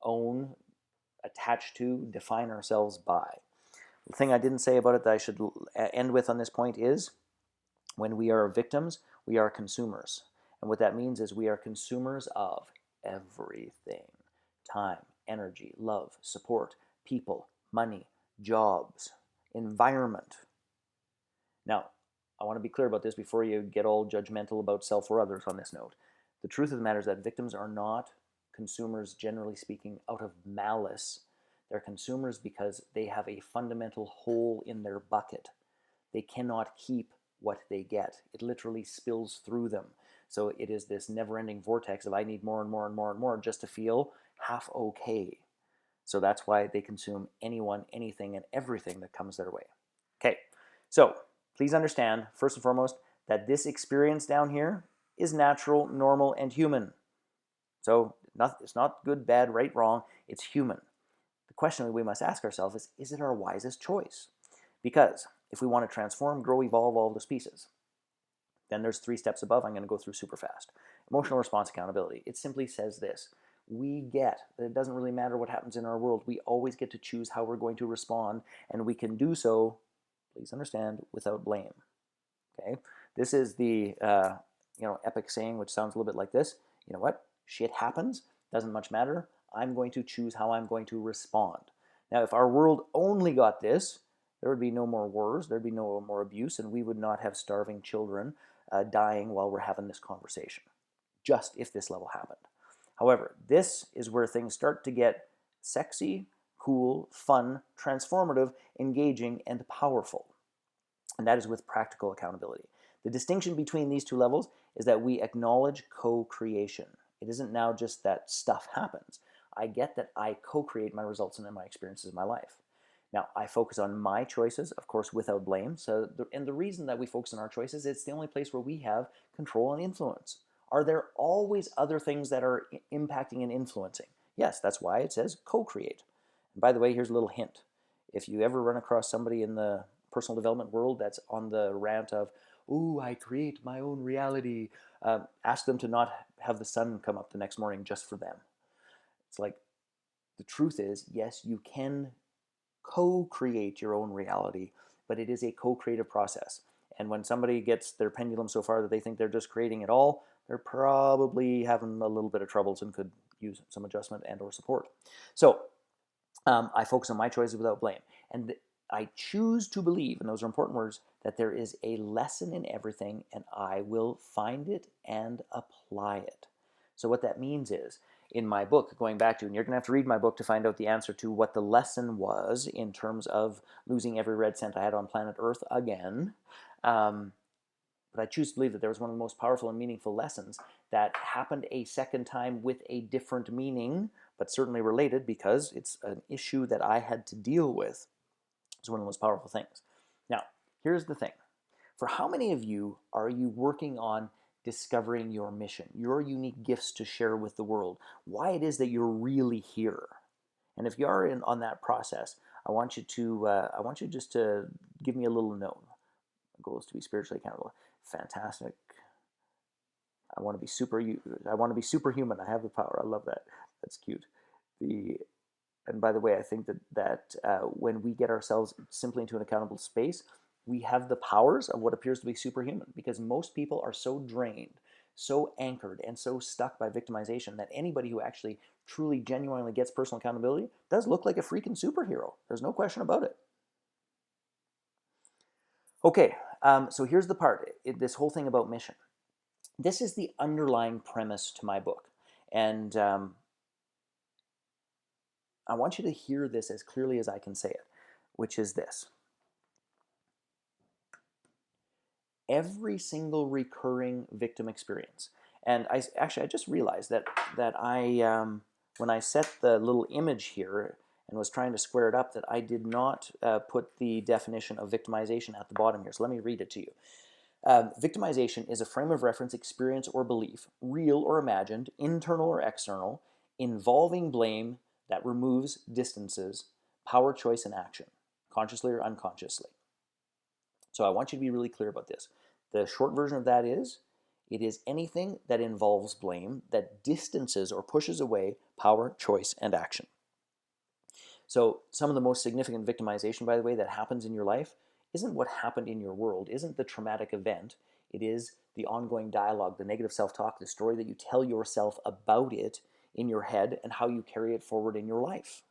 own, attach to, define ourselves by. The thing I didn't say about it that I should end with on this point is, when we are victims, we are consumers. And what that means is we are consumers of everything. Time, energy, love, support, people, money, jobs, environment. Now, I want to be clear about this before you get all judgmental about self or others on this note. The truth of the matter is that victims are not consumers, generally speaking, out of malice. They're consumers because they have a fundamental hole in their bucket. They cannot keep what they get. It literally spills through them. So it is this never-ending vortex of I need more and more and more and more just to feel half okay. So that's why they consume anyone, anything, and everything that comes their way. Okay, so please understand, first and foremost, that this experience down here is natural, normal, and human. So it's not good, bad, right, wrong. It's human. The question we must ask ourselves is it our wisest choice? Because if we want to transform, grow, evolve all the species, then there's 3 steps above I'm going to go through super fast. Emotional response accountability. It simply says this. We get that it doesn't really matter what happens in our world. We always get to choose how we're going to respond, and we can do so, please understand, without blame. Okay? This is the epic saying, which sounds a little bit like this. You know what? Shit happens. Doesn't much matter. I'm going to choose how I'm going to respond. Now, if our world only got this, there would be no more wars, there'd be no more abuse, and we would not have starving children dying while we're having this conversation, just if this level happened. However, this is where things start to get sexy, cool, fun, transformative, engaging, and powerful. And that is with practical accountability. The distinction between these 2 levels is that we acknowledge co-creation. It isn't now just that stuff happens. I get that I co-create my results and my experiences in my life. Now, I focus on my choices, of course, without blame. And the reason that we focus on our choices, it's the only place where we have control and influence. Are there always other things that are impacting and influencing? Yes, that's why it says co-create. And by the way, here's a little hint. If you ever run across somebody in the personal development world that's on the rant of, ooh, I create my own reality, ask them to not have the sun come up the next morning just for them. It's like, the truth is, yes, you can co-create your own reality, but it is a co-creative process. And when somebody gets their pendulum so far that they think they're just creating it all, they're probably having a little bit of troubles and could use some adjustment and or support. So I focus on my choices without blame. And I choose to believe, and those are important words, that there is a lesson in everything and I will find it and apply it. So what that means is, in my book, going back to, and you're going to have to read my book to find out the answer to what the lesson was in terms of losing every red cent I had on planet Earth again. But I choose to believe that there was one of the most powerful and meaningful lessons that happened a second time with a different meaning, but certainly related because it's an issue that I had to deal with. It's one of the most powerful things. Now, here's the thing. For how many of you are you working on discovering your mission, your unique gifts to share with the world, why it is that you're really here? And if you are on that process, I want you just to give me a little note. My goal is to be spiritually accountable. Fantastic. I want to be superhuman. I have the power. I love that. That's cute. And by the way, I think that when we get ourselves simply into an accountable space, we have the powers of what appears to be superhuman, because most people are so drained, so anchored, and so stuck by victimization that anybody who actually truly genuinely gets personal accountability does look like a freaking superhero. There's no question about it. Okay, so here's the part, this whole thing about mission. This is the underlying premise to my book. And I want you to hear this as clearly as I can say it, which is this. Every single recurring victim experience. And I just realized that when I set the little image here and was trying to square it up, that I did not put the definition of victimization at the bottom here. So let me read it to you. Victimization is a frame of reference, experience, or belief, real or imagined, internal or external, involving blame that removes, distances, power, choice, and action, consciously or unconsciously. So I want you to be really clear about this. The short version of that is, it is anything that involves blame that distances or pushes away power, choice, and action. So some of the most significant victimization, by the way, that happens in your life isn't what happened in your world, isn't the traumatic event. It is the ongoing dialogue, the negative self-talk, the story that you tell yourself about it in your head and how you carry it forward in your life.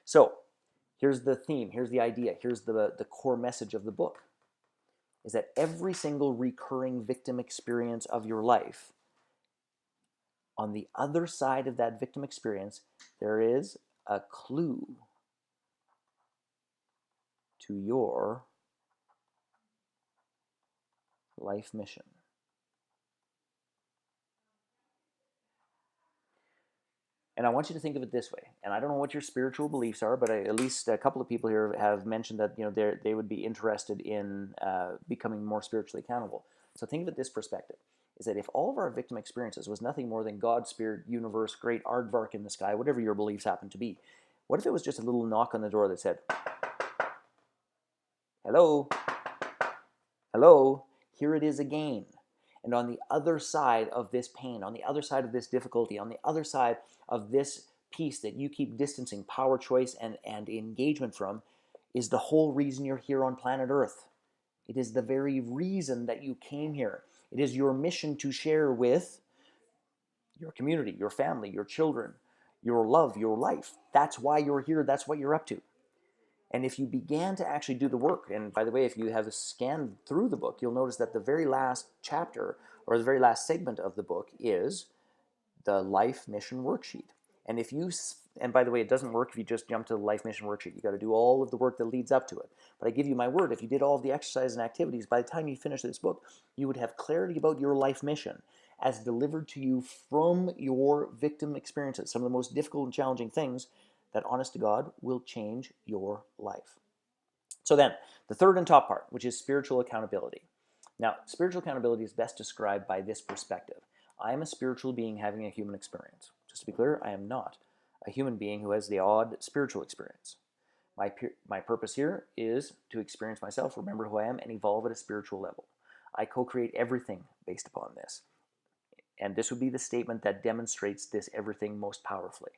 So here's the theme, here's the idea, here's the core message of the book, is that every single recurring victim experience of your life, on the other side of that victim experience, there is a clue to your life mission. And I want you to think of it this way. And I don't know what your spiritual beliefs are, but at least a couple of people here have mentioned that they would be interested in becoming more spiritually accountable. So think of it this perspective, is that if all of our victim experiences was nothing more than God, Spirit, universe, great aardvark in the sky, whatever your beliefs happen to be, what if it was just a little knock on the door that said, hello, hello, here it is again. And on the other side of this pain, on the other side of this difficulty, on the other side of this piece that you keep distancing power, choice, and engagement from, is the whole reason you're here on planet Earth. It is the very reason that you came here. It is your mission to share with your community, your family, your children, your love, your life. That's why you're here. That's what you're up to. And if you began to actually do the work, and by the way, if you have scanned through the book, you'll notice that the very last chapter or the very last segment of the book is the life mission worksheet. And if you, and by the way, it doesn't work if you just jump to the life mission worksheet. You got to do all of the work that leads up to it. But I give you my word, if you did all of the exercises and activities, by the time you finish this book, you would have clarity about your life mission as delivered to you from your victim experiences, some of the most difficult and challenging things that, honest to God, will change your life. So then, the third and top part, which is spiritual accountability. Now, spiritual accountability is best described by this perspective. I am a spiritual being having a human experience. Just to be clear, I am not a human being who has the odd spiritual experience. My purpose here is to experience myself, remember who I am, and evolve at a spiritual level. I co-create everything based upon this. And this would be the statement that demonstrates this everything most powerfully.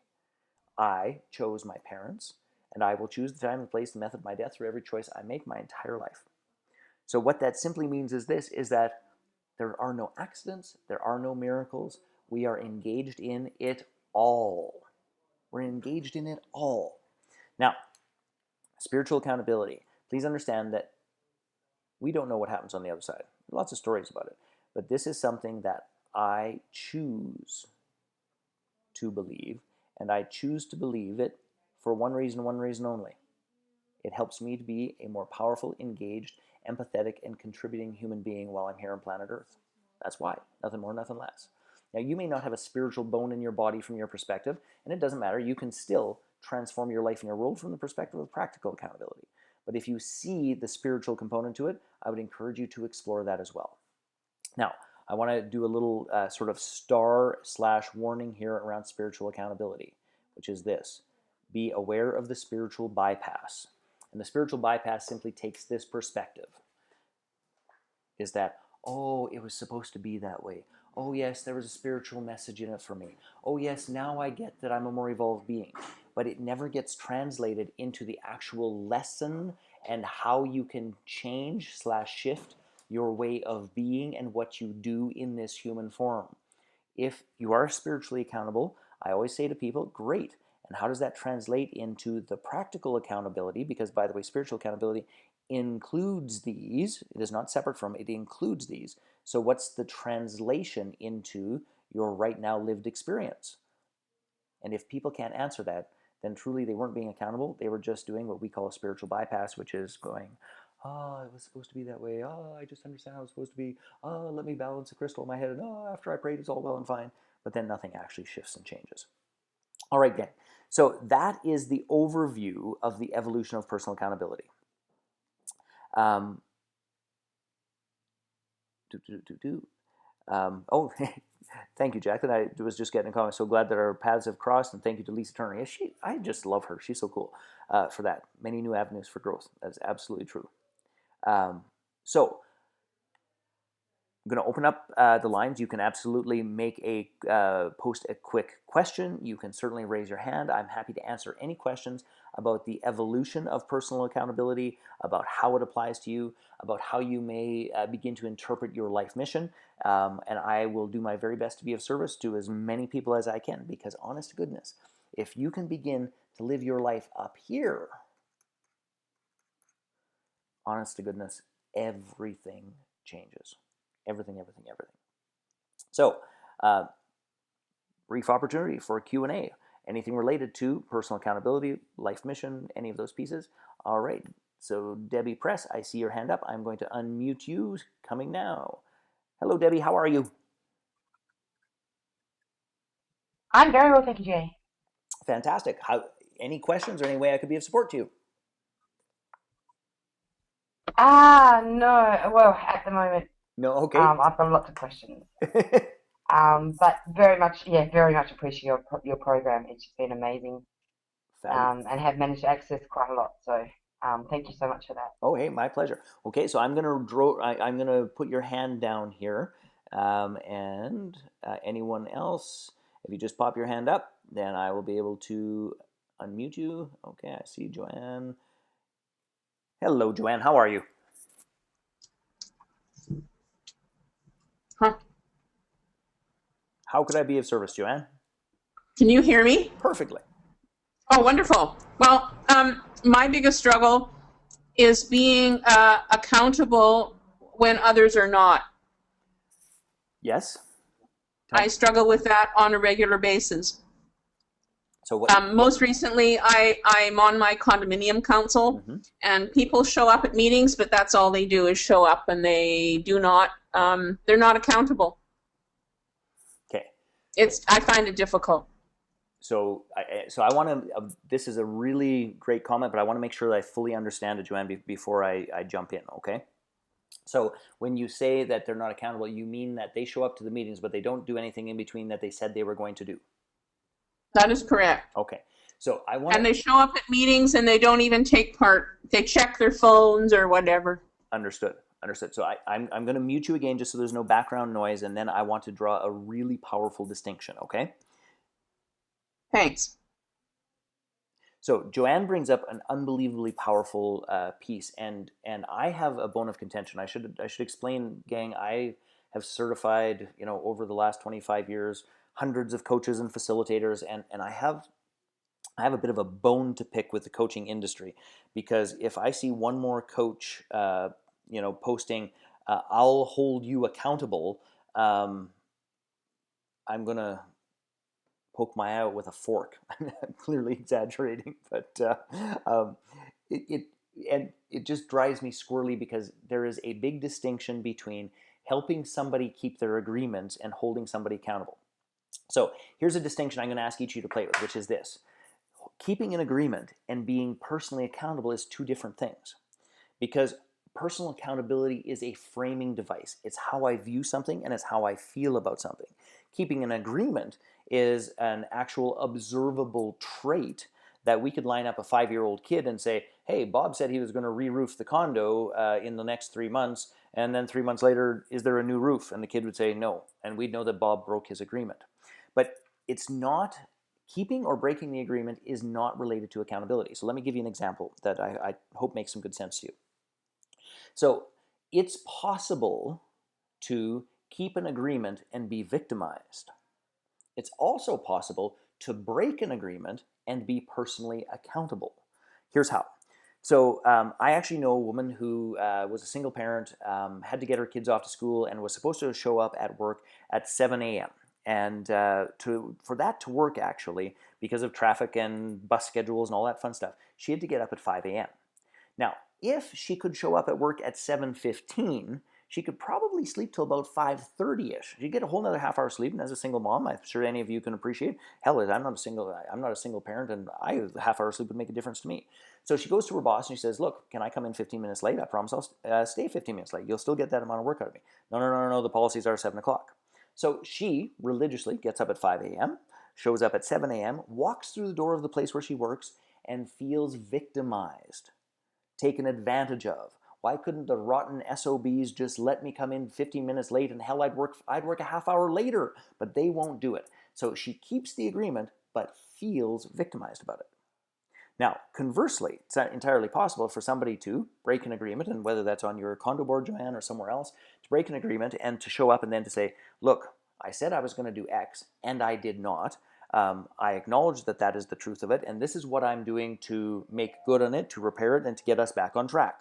I chose my parents, and I will choose the time and place, the method of my death through every choice I make my entire life. So what that simply means is this, is that there are no accidents, there are no miracles. We are engaged in it all. We're engaged in it all. Now, spiritual accountability. Please understand that we don't know what happens on the other side. Lots of stories about it. But this is something that I choose to believe, and I choose to believe it for one reason only. It helps me to be a more powerful, engaged, empathetic, and contributing human being while I'm here on planet Earth. That's why. Nothing more, nothing less. Now, you may not have a spiritual bone in your body from your perspective, and it doesn't matter. You can still transform your life and your world from the perspective of practical accountability. But if you see the spiritual component to it, I would encourage you to explore that as well. Now, I want to do a little sort of star/warning here around spiritual accountability, which is this. Be aware of the spiritual bypass. And the spiritual bypass simply takes this perspective, is that, oh, it was supposed to be that way. Oh, yes, there was a spiritual message in it for me. Oh, yes, now I get that I'm a more evolved being. But it never gets translated into the actual lesson and how you can change/shift your way of being and what you do in this human form. If you are spiritually accountable, I always say to people, great. And how does that translate into the practical accountability? Because, by the way, spiritual accountability includes these. It is not separate from, it includes these. So what's the translation into your right now lived experience? And if people can't answer that, then truly they weren't being accountable. They were just doing what we call a spiritual bypass, which is going, oh, it was supposed to be that way. Oh, I just understand how it's supposed to be. Oh, let me balance a crystal in my head. And oh, after I prayed, it's all well and fine. But then nothing actually shifts and changes. All right, gang. So that is the overview of the evolution of personal accountability. Um, oh, thank you, Jack. That I was just getting a comment. So glad that our paths have crossed, and thank you to Lisa Turner. Yeah, I just love her. She's so cool for that. Many new avenues for growth. That's absolutely true. So I'm going to open up the lines. You can absolutely make post a quick question. You can certainly raise your hand. I'm happy to answer any questions about the evolution of personal accountability, about how it applies to you, about how you may begin to interpret your life mission. And I will do my very best to be of service to as many people as I can, because honest to goodness, if you can begin to live your life up here, honest to goodness, everything changes. Everything, everything, everything. So, brief opportunity for a Q&A. Anything related to personal accountability, life mission, any of those pieces? All right. So, Debbie Press, I see your hand up. I'm going to unmute you coming now. Hello, Debbie. How are you? I'm very well, thank you, Jay. Fantastic. Any questions or any way I could be of support to you? No, well, at the moment, No, okay. I've got lots of questions. But very much appreciate your program. It's been amazing, Fabulous. and have managed to access quite a lot. So thank you so much for that. Oh, hey, my pleasure. Okay, so I'm gonna put your hand down here, and anyone else, if you just pop your hand up, then I will be able to unmute you. Okay, I see Joanne. Hello, Joanne. How are you? Huh. How could I be of service, Joanne? Can you hear me? Perfectly. Oh, wonderful. Well, my biggest struggle is being accountable when others are not. Yes. I struggle with that on a regular basis. So what? Most recently, I'm on my condominium council, and people show up at meetings, but that's all they do is show up, and they do not. They're not accountable. Okay. I find it difficult. So I want to. This is a really great comment, but I want to make sure that I fully understand it, Joanne, before I jump in. Okay. So when you say that they're not accountable, you mean that they show up to the meetings, but they don't do anything in between that they said they were going to do. That is correct. Okay. So I want And to they show up at meetings and they don't even take part. They check their phones or whatever. understood. Understood. So I'm going to mute you again just so there's no background noise, and then I want to draw a really powerful distinction. Okay. Thanks. So Joanne brings up an unbelievably powerful piece, and I have a bone of contention. I should explain, gang. I have certified, over the last 25 years, hundreds of coaches and facilitators, and I have a bit of a bone to pick with the coaching industry, because if I see one more coach, posting, "I'll hold you accountable," I'm gonna poke my eye out with a fork. I'm clearly exaggerating, but it, it and it just drives me squirrely, because there is a big distinction between helping somebody keep their agreements and holding somebody accountable. So here's a distinction I'm going to ask each of you to play with, which is this: keeping an agreement and being personally accountable is two different things, because personal accountability is a framing device. It's how I view something and it's how I feel about something. Keeping an agreement is an actual observable trait that we could line up a 5-year-old kid and say, "Hey, Bob said he was going to re-roof the condo in the next 3 months, and then 3 months later, is there a new roof?" And the kid would say no, and we'd know that Bob broke his agreement. But it's not keeping or breaking the agreement is not related to accountability. So let me give you an example that I hope makes some good sense to you. So it's possible to keep an agreement and be victimized. It's also possible to break an agreement and be personally accountable. Here's how. So I actually know a woman who was a single parent, had to get her kids off to school, and was supposed to show up at work at 7 a.m. And for that to work, actually, because of traffic and bus schedules and all that fun stuff, she had to get up at 5 a.m. Now, if she could show up at work at 7:15, she could probably sleep till about 5:30ish. She'd get a whole another half hour sleep, and as a single mom, I'm sure any of you can appreciate. Hell, I'm not a single parent, and a half hour sleep would make a difference to me. So she goes to her boss and she says, "Look, can I come in 15 minutes late? I promise I'll stay 15 minutes late. You'll still get that amount of work out of me." No, no, no, no, no. The policies are 7 o'clock. So she religiously gets up at 5 a.m., shows up at 7 a.m., walks through the door of the place where she works, and feels victimized, taken advantage of. Why couldn't the rotten SOBs just let me come in 15 minutes late, and hell, I'd work a half hour later, but they won't do it. So she keeps the agreement but feels victimized about it. Now, conversely, it's not entirely possible for somebody to break an agreement, and whether that's on your condo board, Joanne, or somewhere else, to break an agreement and to show up and then to say, "Look, I said I was going to do X, and I did not. I acknowledge that that is the truth of it, and this is what I'm doing to make good on it, to repair it, and to get us back on track.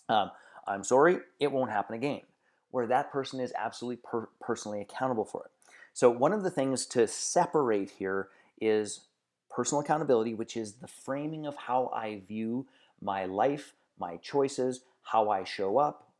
I'm sorry, it won't happen again," where that person is absolutely personally accountable for it. So one of the things to separate here is personal accountability, which is the framing of how I view my life, my choices, how I show up,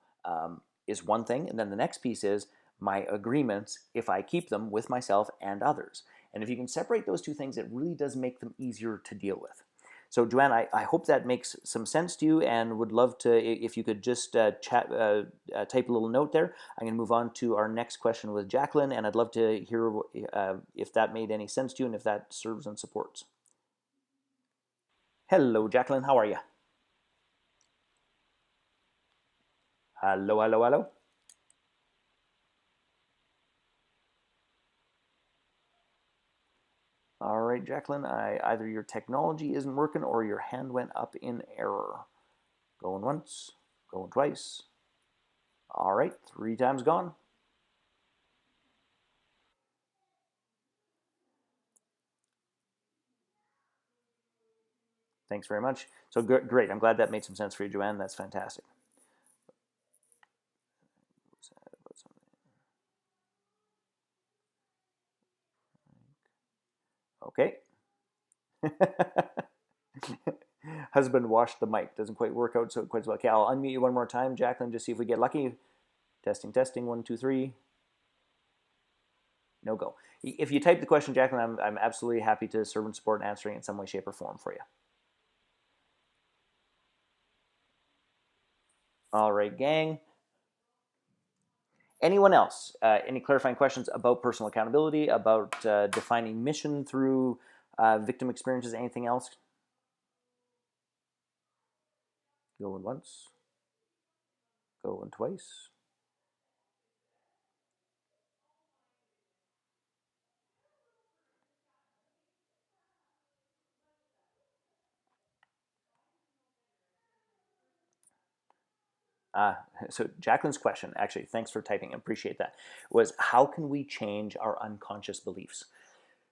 is one thing. And then the next piece is my agreements, if I keep them with myself and others. And if you can separate those two things, it really does make them easier to deal with. So Joanne, I hope that makes some sense to you, and would love to, if you could just type a little note there. I'm going to move on to our next question with Jacqueline, and I'd love to hear if that made any sense to you and if that serves and supports. Hello, Jacqueline, how are you? Hello, hello, hello. All right, Jacqueline, either your technology isn't working or your hand went up in error. Going once, going twice. All right, 3 times gone. Thanks very much. So great. I'm glad that made some sense for you, Joanne. That's fantastic. Okay. Husband washed the mic. Doesn't quite work out so quite as well. Okay, I'll unmute you one more time, Jacqueline, just see if we get lucky. Testing, testing. 1, 2, 3. No go. If you type the question, Jacqueline, I'm absolutely happy to serve and support answering it in some way, shape, or form for you. All right, gang. Anyone else? Any clarifying questions about personal accountability, about defining mission through victim experiences, anything else? Going once, going twice. So Jacqueline's question, actually, thanks for typing, appreciate that, was how can we change our unconscious beliefs?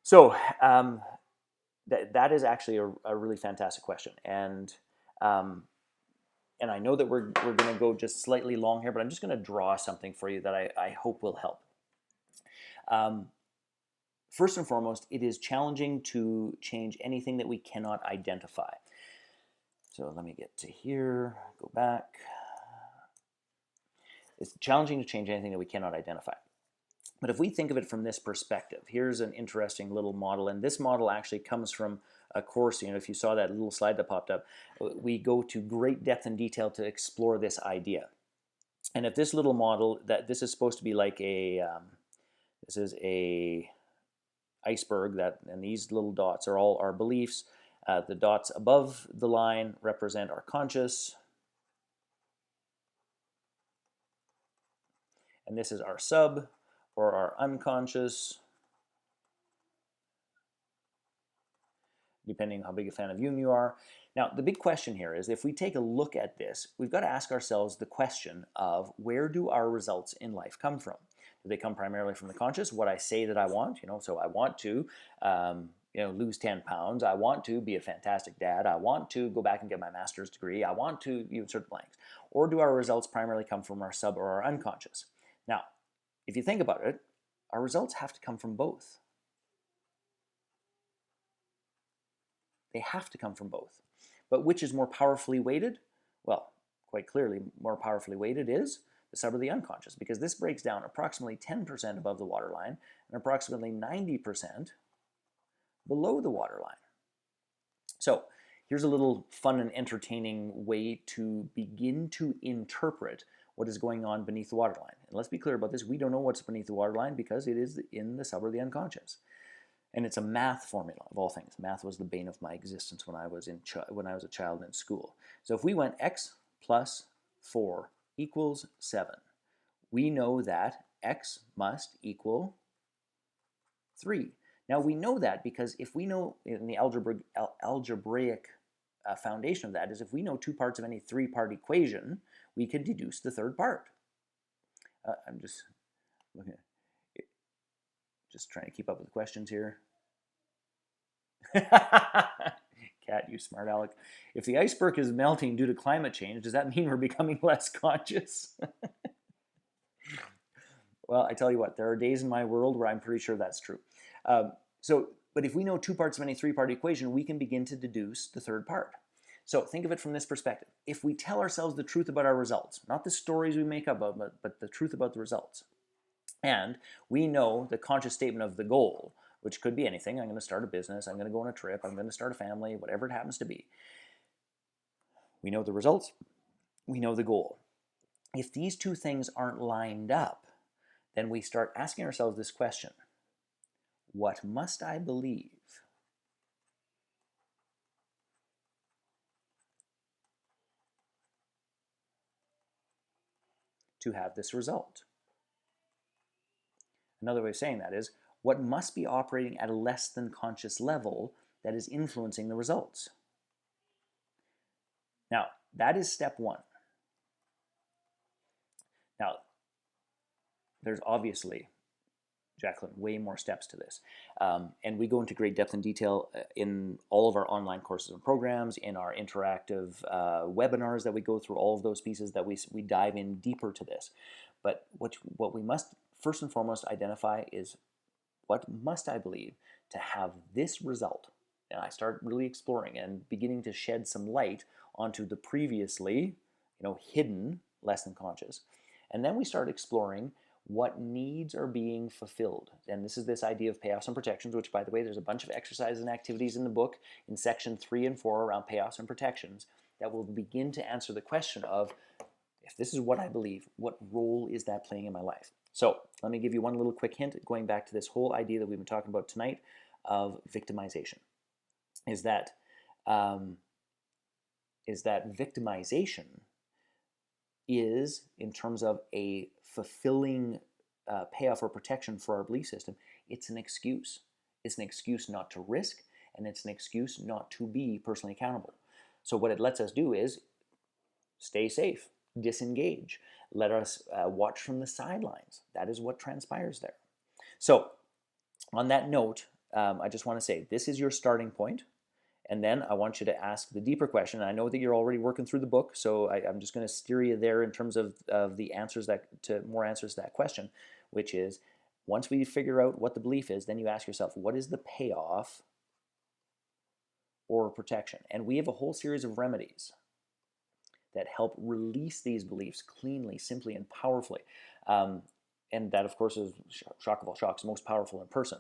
So that is actually a really fantastic question. And I know that we're going to go just slightly long here, but I'm just going to draw something for you that I hope will help. First and foremost, it is challenging to change anything that we cannot identify. So let me get to here, go back. It's challenging to change anything that we cannot identify. But if we think of it from this perspective, here's an interesting little model, and this model actually comes from a course. If you saw that little slide that popped up, we go to great depth and detail to explore this idea. And if this little model, that this is supposed to be like this is a iceberg, and these little dots are all our beliefs. The dots above the line represent our conscious, and this is our sub, or our unconscious, depending on how big a fan of Jung you are. Now, the big question here is, if we take a look at this, we've got to ask ourselves the question of, where do our results in life come from? Do they come primarily from the conscious, what I say that I want? So I want to lose 10 pounds. I want to be a fantastic dad. I want to go back and get my master's degree. I want to insert blanks. Or do our results primarily come from our sub or our unconscious? Now, if you think about it, our results have to come from both. They have to come from both. But which is more powerfully weighted? Well, quite clearly, more powerfully weighted is the sub or the unconscious, because this breaks down approximately 10% above the waterline and approximately 90% below the waterline. So here's a little fun and entertaining way to begin to interpret what is going on beneath the waterline. And let's be clear about this. We don't know what's beneath the waterline because it is in the sub or the unconscious. And it's a math formula, of all things. Math was the bane of my existence when I was a child in school. So if we went x plus 4 equals 7, we know that x must equal 3. Now we know that because if we know, in the algebraic foundation of that is, if we know 2 parts of any 3-part equation, we can deduce the 3rd part. I'm just looking at it. Just trying to keep up with the questions here. Cat, you smart aleck. If the iceberg is melting due to climate change, does that mean we're becoming less conscious? Well, I tell you what, there are days in my world where I'm pretty sure that's true. But if we know 2 parts of any 3-part equation, we can begin to deduce the 3rd part. So think of it from this perspective. If we tell ourselves the truth about our results, not the stories we make up about, but the truth about the results, and we know the conscious statement of the goal, which could be anything. I'm going to start a business, I'm going to go on a trip, I'm going to start a family, whatever it happens to be. We know the results, we know the goal. If these two things aren't lined up, then we start asking ourselves this question: what must I believe to have this result? Another way of saying that is, what must be operating at a less than conscious level that is influencing the results? Now, that is step one. Now, there's obviously, Jacqueline, way more steps to this. And we go into great depth and detail in all of our online courses and programs, in our interactive webinars that we go through, all of those pieces that we dive in deeper to this. But what we must first and foremost identify is, what must I believe to have this result? And I start really exploring and beginning to shed some light onto the previously, hidden, less than conscious. And then we start exploring what needs are being fulfilled. And this is this idea of payoffs and protections, which, by the way, there's a bunch of exercises and activities in the book in section 3 and 4 around payoffs and protections that will begin to answer the question of, if this is what I believe, what role is that playing in my life? So let me give you one little quick hint, going back to this whole idea that we've been talking about tonight of victimization, is that victimization is, in terms of a fulfilling payoff or protection for our belief system, it's an excuse. It's an excuse not to risk, and it's an excuse not to be personally accountable. So what it lets us do is stay safe, disengage, let us watch from the sidelines. That is what transpires there. So on that note, I just want to say, this is your starting point. And then I want you to ask the deeper question. I know that you're already working through the book, so I'm just going to steer you there in terms of the answers to more answers to that question, which is, once we figure out what the belief is, then you ask yourself, what is the payoff or protection? And we have a whole series of remedies that help release these beliefs cleanly, simply, and powerfully. And that, of course, is, shock of all shocks, most powerful in person.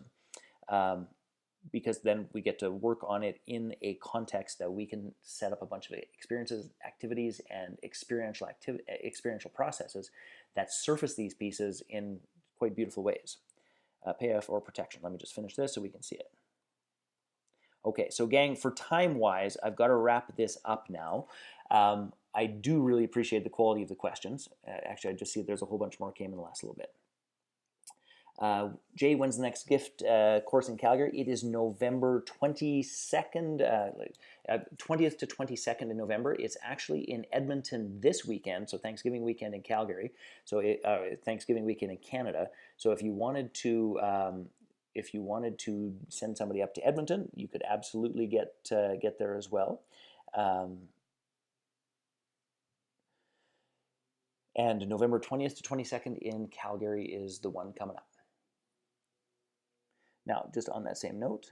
Because then we get to work on it in a context that we can set up a bunch of experiences, activities, and experiential processes that surface these pieces in quite beautiful ways. Payoff or protection. Let me just finish this so we can see it. Okay, so gang, for time-wise, I've got to wrap this up now. I do really appreciate the quality of the questions. Actually, I just see there's a whole bunch more came in the last little bit. Jay, when's the next gift course in Calgary? It is November 22nd, 20th to 22nd in November. It's actually in Edmonton this weekend, so Thanksgiving weekend in Calgary, so Thanksgiving weekend in Canada. So if you wanted to send somebody up to Edmonton, you could absolutely get there as well. And November 20th to 22nd in Calgary is the one coming up. Now, just on that same note,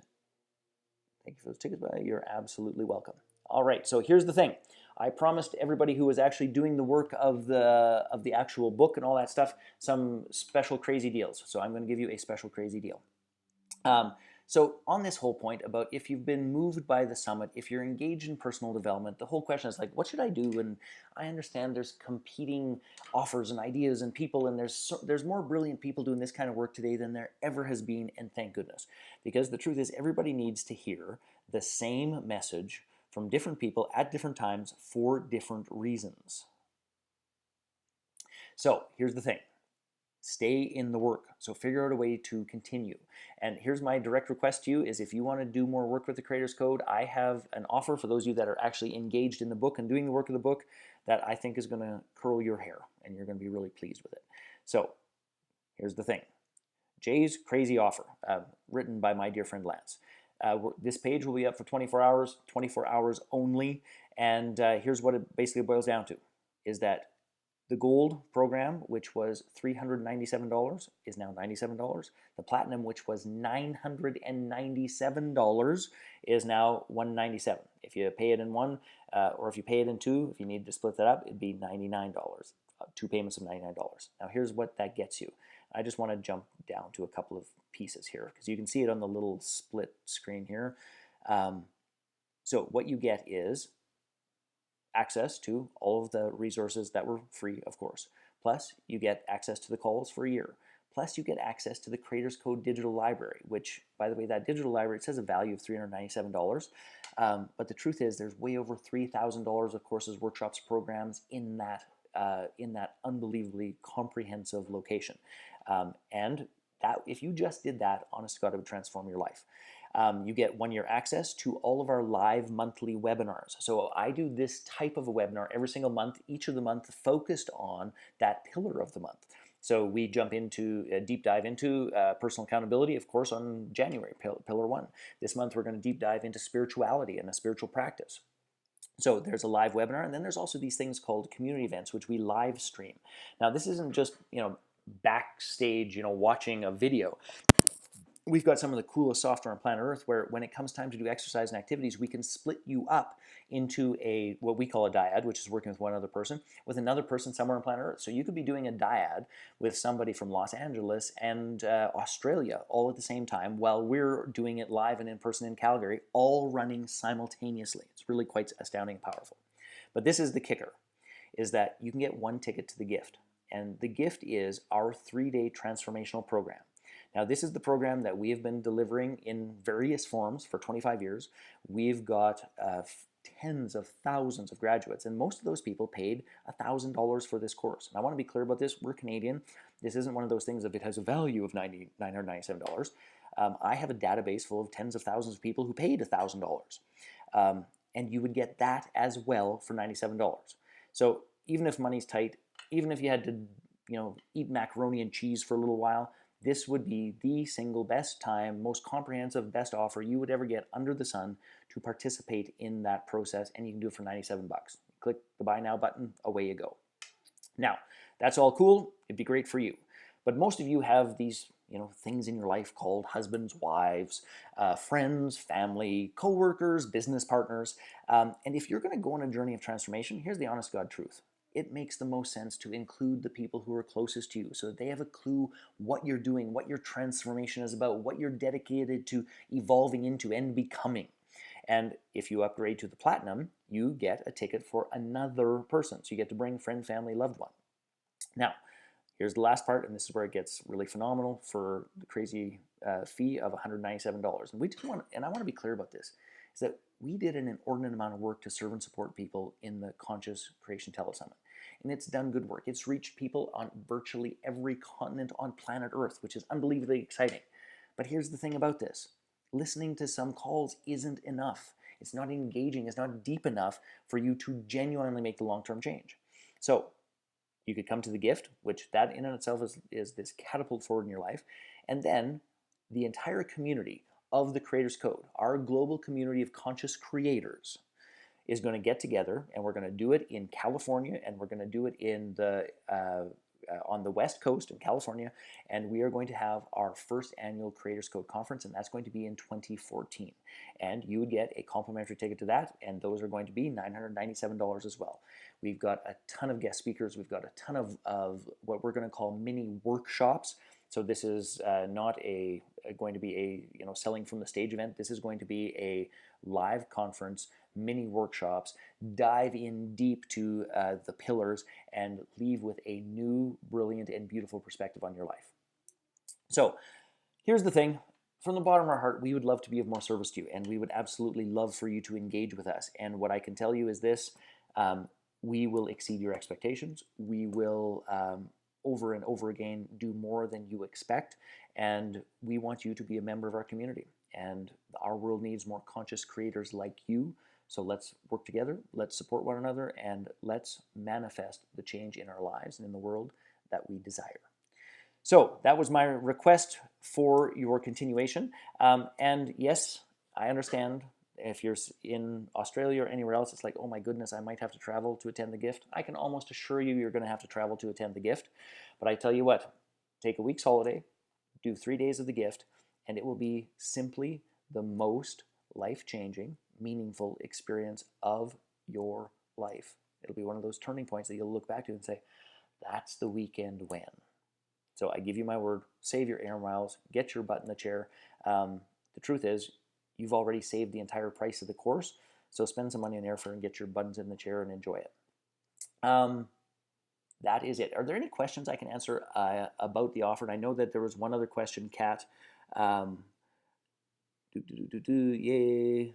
thank you for those tickets, but you're absolutely welcome. All right, so here's the thing. I promised everybody who was actually doing the work of the actual book and all that stuff some special crazy deals. So I'm going to give you a special crazy deal. So on this whole point about if you've been moved by the summit, if you're engaged in personal development, the whole question is like, what should I do? And I understand there's competing offers and ideas and people, and there's more brilliant people doing this kind of work today than there ever has been, and thank goodness. Because the truth is, everybody needs to hear the same message from different people at different times for different reasons. So here's the thing. Stay in the work. So figure out a way to continue. And here's my direct request to you is, if you want to do more work with the Creator's Code, I have an offer for those of you that are actually engaged in the book and doing the work of the book that I think is going to curl your hair, and you're going to be really pleased with it. So here's the thing. Jay's crazy offer, written by my dear friend Lance. This page will be up for 24 hours only. And here's what it basically boils down to, is that the gold program, which was $397, is now $97. The platinum, which was $997, is now $197. If you pay it in one, or if you pay it in two, if you need to split that up, it'd be $99. 2 payments of $99. Now here's what that gets you. I just want to jump down to a couple of pieces here because you can see it on the little split screen here. So what you get is access to all of the resources that were free, of course. Plus, you get access to the calls for a year. Plus, you get access to the Creators Code digital library, which, by the way, that digital library, it says a value of $397. But the truth is there's way over $3,000 of courses, workshops, programs in that unbelievably comprehensive location. And that, if you just did that, honest to God, it would transform your life. You get 1-year access to all of our live monthly webinars. So I do this type of a webinar every single month, each of the month focused on that pillar of the month. So we jump into a deep dive into personal accountability, of course, on January, pillar 1. This month we're going to deep dive into spirituality and a spiritual practice. So there's a live webinar, and then there's also these things called community events, which we live stream. Now this isn't just backstage, watching a video. We've got some of the coolest software on planet Earth where when it comes time to do exercise and activities, we can split you up into what we call a dyad, which is working with one other person, with another person somewhere on planet Earth. So you could be doing a dyad with somebody from Los Angeles and Australia all at the same time while we're doing it live and in person in Calgary, all running simultaneously. It's really quite astounding and powerful. But this is the kicker, is that you can get 1 ticket to the gift. And the gift is our 3-day transformational program. Now, this is the program that we have been delivering in various forms for 25 years. We've got tens of thousands of graduates, and most of those people paid $1,000 for this course. And I want to be clear about this. We're Canadian. This isn't one of those things if it has a value of $997. I have a database full of tens of thousands of people who paid $1,000. And you would get that as well for $97. So even if money's tight, even if you had to eat macaroni and cheese for a little while, this would be the single best time, most comprehensive, best offer you would ever get under the sun to participate in that process, and you can do it for 97 bucks. Click the buy now button, away you go. Now, that's all cool. It'd be great for you. But most of you have these things in your life called husbands, wives, friends, family, co-workers, business partners. And if you're going to go on a journey of transformation, here's the honest God truth. It makes the most sense to include the people who are closest to you so that they have a clue what you're doing, what your transformation is about, what you're dedicated to evolving into and becoming. And if you upgrade to the platinum, you get a ticket for another person. So you get to bring friend, family, loved one. Now, here's the last part, and this is where it gets really phenomenal for the crazy fee of $197. And I want to be clear about this, is that we did an inordinate amount of work to serve and support people in the Conscious Creation Telesummit. And it's done good work. It's reached people on virtually every continent on planet Earth, which is unbelievably exciting. But here's the thing about this. Listening to some calls isn't enough. It's not engaging. It's not deep enough for you to genuinely make the long-term change. So you could come to the gift, which that in and itself is this catapult forward in your life. And then the entire community of the Creators Code, our global community of conscious creators, is going to get together, and we're going to do it in California, and we're going to do it in on the West Coast in California, and we are going to have our first annual Creators Code conference, and that's going to be in 2014. And you would get a complimentary ticket to that, and those are going to be $997 as well. We've got a ton of guest speakers. We've got a ton of what we're going to call mini workshops. So this is not going to be a selling from the stage event. This is going to be a live conference, mini workshops, dive in deep to the pillars, and leave with a new, brilliant, and beautiful perspective on your life. So here's the thing. From the bottom of our heart, we would love to be of more service to you, and we would absolutely love for you to engage with us. And what I can tell you is this. We will exceed your expectations. We will over and over again do more than you expect, and we want you to be a member of our community. And our world needs more conscious creators like you. So let's work together, let's support one another, and let's manifest the change in our lives and in the world that we desire. So that was my request for your continuation. And yes, I understand if you're in Australia or anywhere else, it's like, oh my goodness, I might have to travel to attend the gift. I can almost assure you you're going to have to travel to attend the gift. But I tell you what, take a week's holiday, do 3 days of the gift, and it will be simply the most life-changing, meaningful experience of your life. It'll be one of those turning points that you'll look back to and say, that's the weekend win. So I give you my word, save your air miles, get your butt in the chair. The truth is, you've already saved the entire price of the course, so spend some money on airfare and get your buttons in the chair and enjoy it. That is it. Are there any questions I can answer about the offer? And I know that there was one other question, Kat. Yay.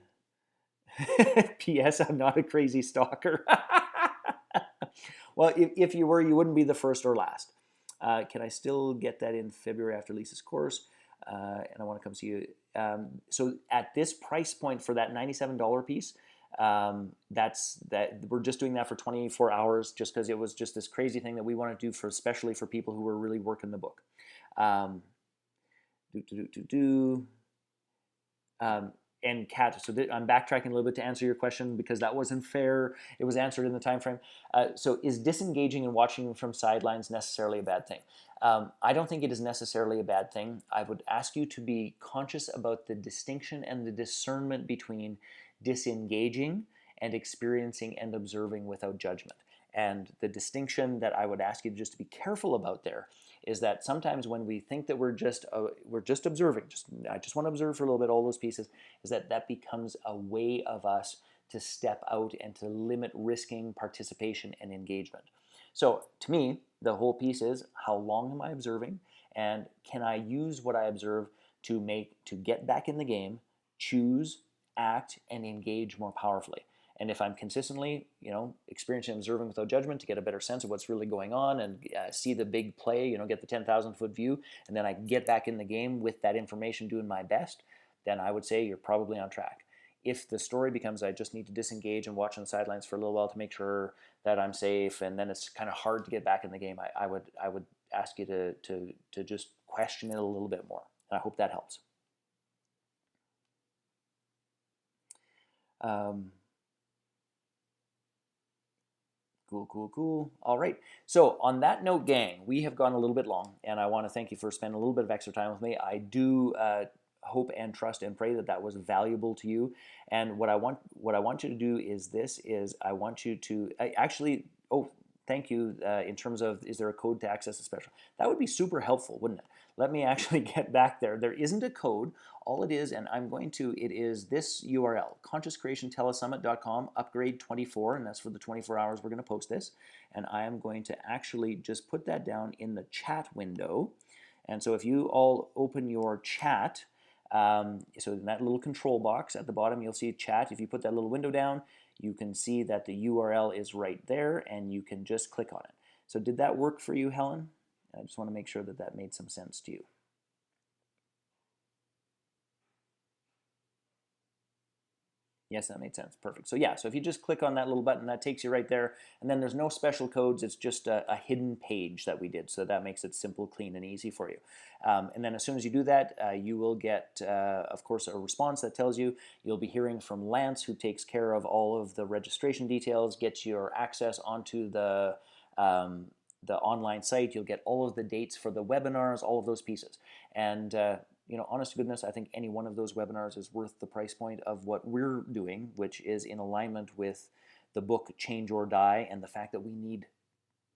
P.S. I'm not a crazy stalker. Well, if you were, you wouldn't be the first or last. Can I still get that in February after Lisa's course? And I want to come see you. So at this price point for that $97 piece, we're just doing that for 24 hours just because it was just this crazy thing that we want to do for, especially for people who are really working the book. And Kat, so I'm backtracking a little bit to answer your question because that wasn't fair. It was answered in the time frame. So is disengaging and watching from sidelines necessarily a bad thing? I don't think it is necessarily a bad thing. I would ask you to be conscious about the distinction and the discernment between disengaging and experiencing and observing without judgment. And the distinction that I would ask you just to be careful about there is that sometimes when we think that we're just observing, I just want to observe for a little bit all those pieces, is that becomes a way of us to step out and to limit risking participation and engagement. So to me, the whole piece is how long am I observing, and can I use what I observe to get back in the game, choose, act, and engage more powerfully. And if I'm consistently, experiencing and observing without judgment to get a better sense of what's really going on and see the big play, get the 10,000-foot view, and then I get back in the game with that information doing my best, then I would say you're probably on track. If the story becomes I just need to disengage and watch on the sidelines for a little while to make sure that I'm safe, and then it's kind of hard to get back in the game, I would ask you to just question it a little bit more. And I hope that helps. Cool. All right. So on that note, gang, we have gone a little bit long, and I want to thank you for spending a little bit of extra time with me. I do hope and trust and pray that was valuable to you. And what I want you to do is I want you to thank you. In terms of, is there a code to access the special? That would be super helpful, wouldn't it? Let me actually get back there. There isn't a code. All it is, and it is this URL, consciouscreationtelesummit.com, upgrade 24, and that's for the 24 hours we're going to post this. And I am going to actually just put that down in the chat window. And so if you all open your chat, so in that little control box at the bottom, you'll see chat. If you put that little window down, you can see that the URL is right there, and you can just click on it. So did that work for you, Helen? I just want to make sure that made some sense to you. Yes, that made sense. Perfect. So yeah, so if you just click on that little button, that takes you right there. And then there's no special codes. It's just a hidden page that we did. So that makes it simple, clean, and easy for you. And then as soon as you do that, you will get, of course, a response that tells you you'll be hearing from Lance, who takes care of all of the registration details, gets your access onto the online site. You'll get all of the dates for the webinars, all of those pieces. And honest to goodness, I think any one of those webinars is worth the price point of what we're doing, which is in alignment with the book Change or Die and the fact that we need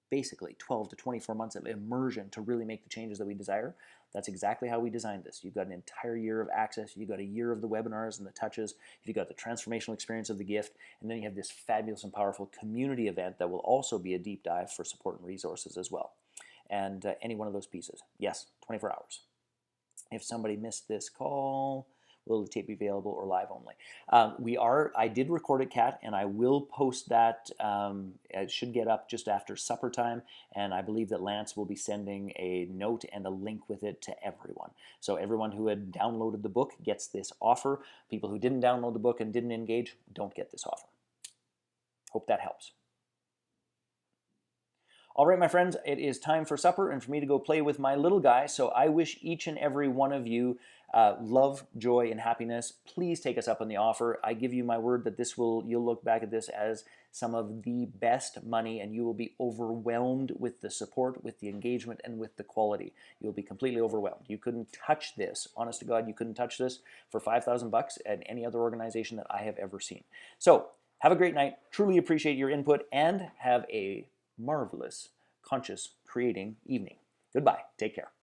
basically 12 to 24 months of immersion to really make the changes that we desire. That's exactly how we designed this. You've got an entire year of access. You've got a year of the webinars and the touches. You've got the transformational experience of the gift. And then you have this fabulous and powerful community event that will also be a deep dive for support and resources as well. And any one of those pieces. Yes, 24 hours. If somebody missed this call, will the tape be available or live only? I did record it, Kat, and I will post that. It should get up just after supper time, and I believe that Lance will be sending a note and a link with it to everyone. So everyone who had downloaded the book gets this offer. People who didn't download the book and didn't engage don't get this offer. Hope that helps. All right, my friends, it is time for supper and for me to go play with my little guy. So I wish each and every one of you love, joy, and happiness. Please take us up on the offer. I give you my word that you'll look back at this as some of the best money, and you will be overwhelmed with the support, with the engagement, and with the quality. You'll be completely overwhelmed. You couldn't touch this. Honest to God, you couldn't touch this for $5,000 at any other organization that I have ever seen. So have a great night. Truly appreciate your input, and have a marvelous conscious creating evening. Goodbye. Take care.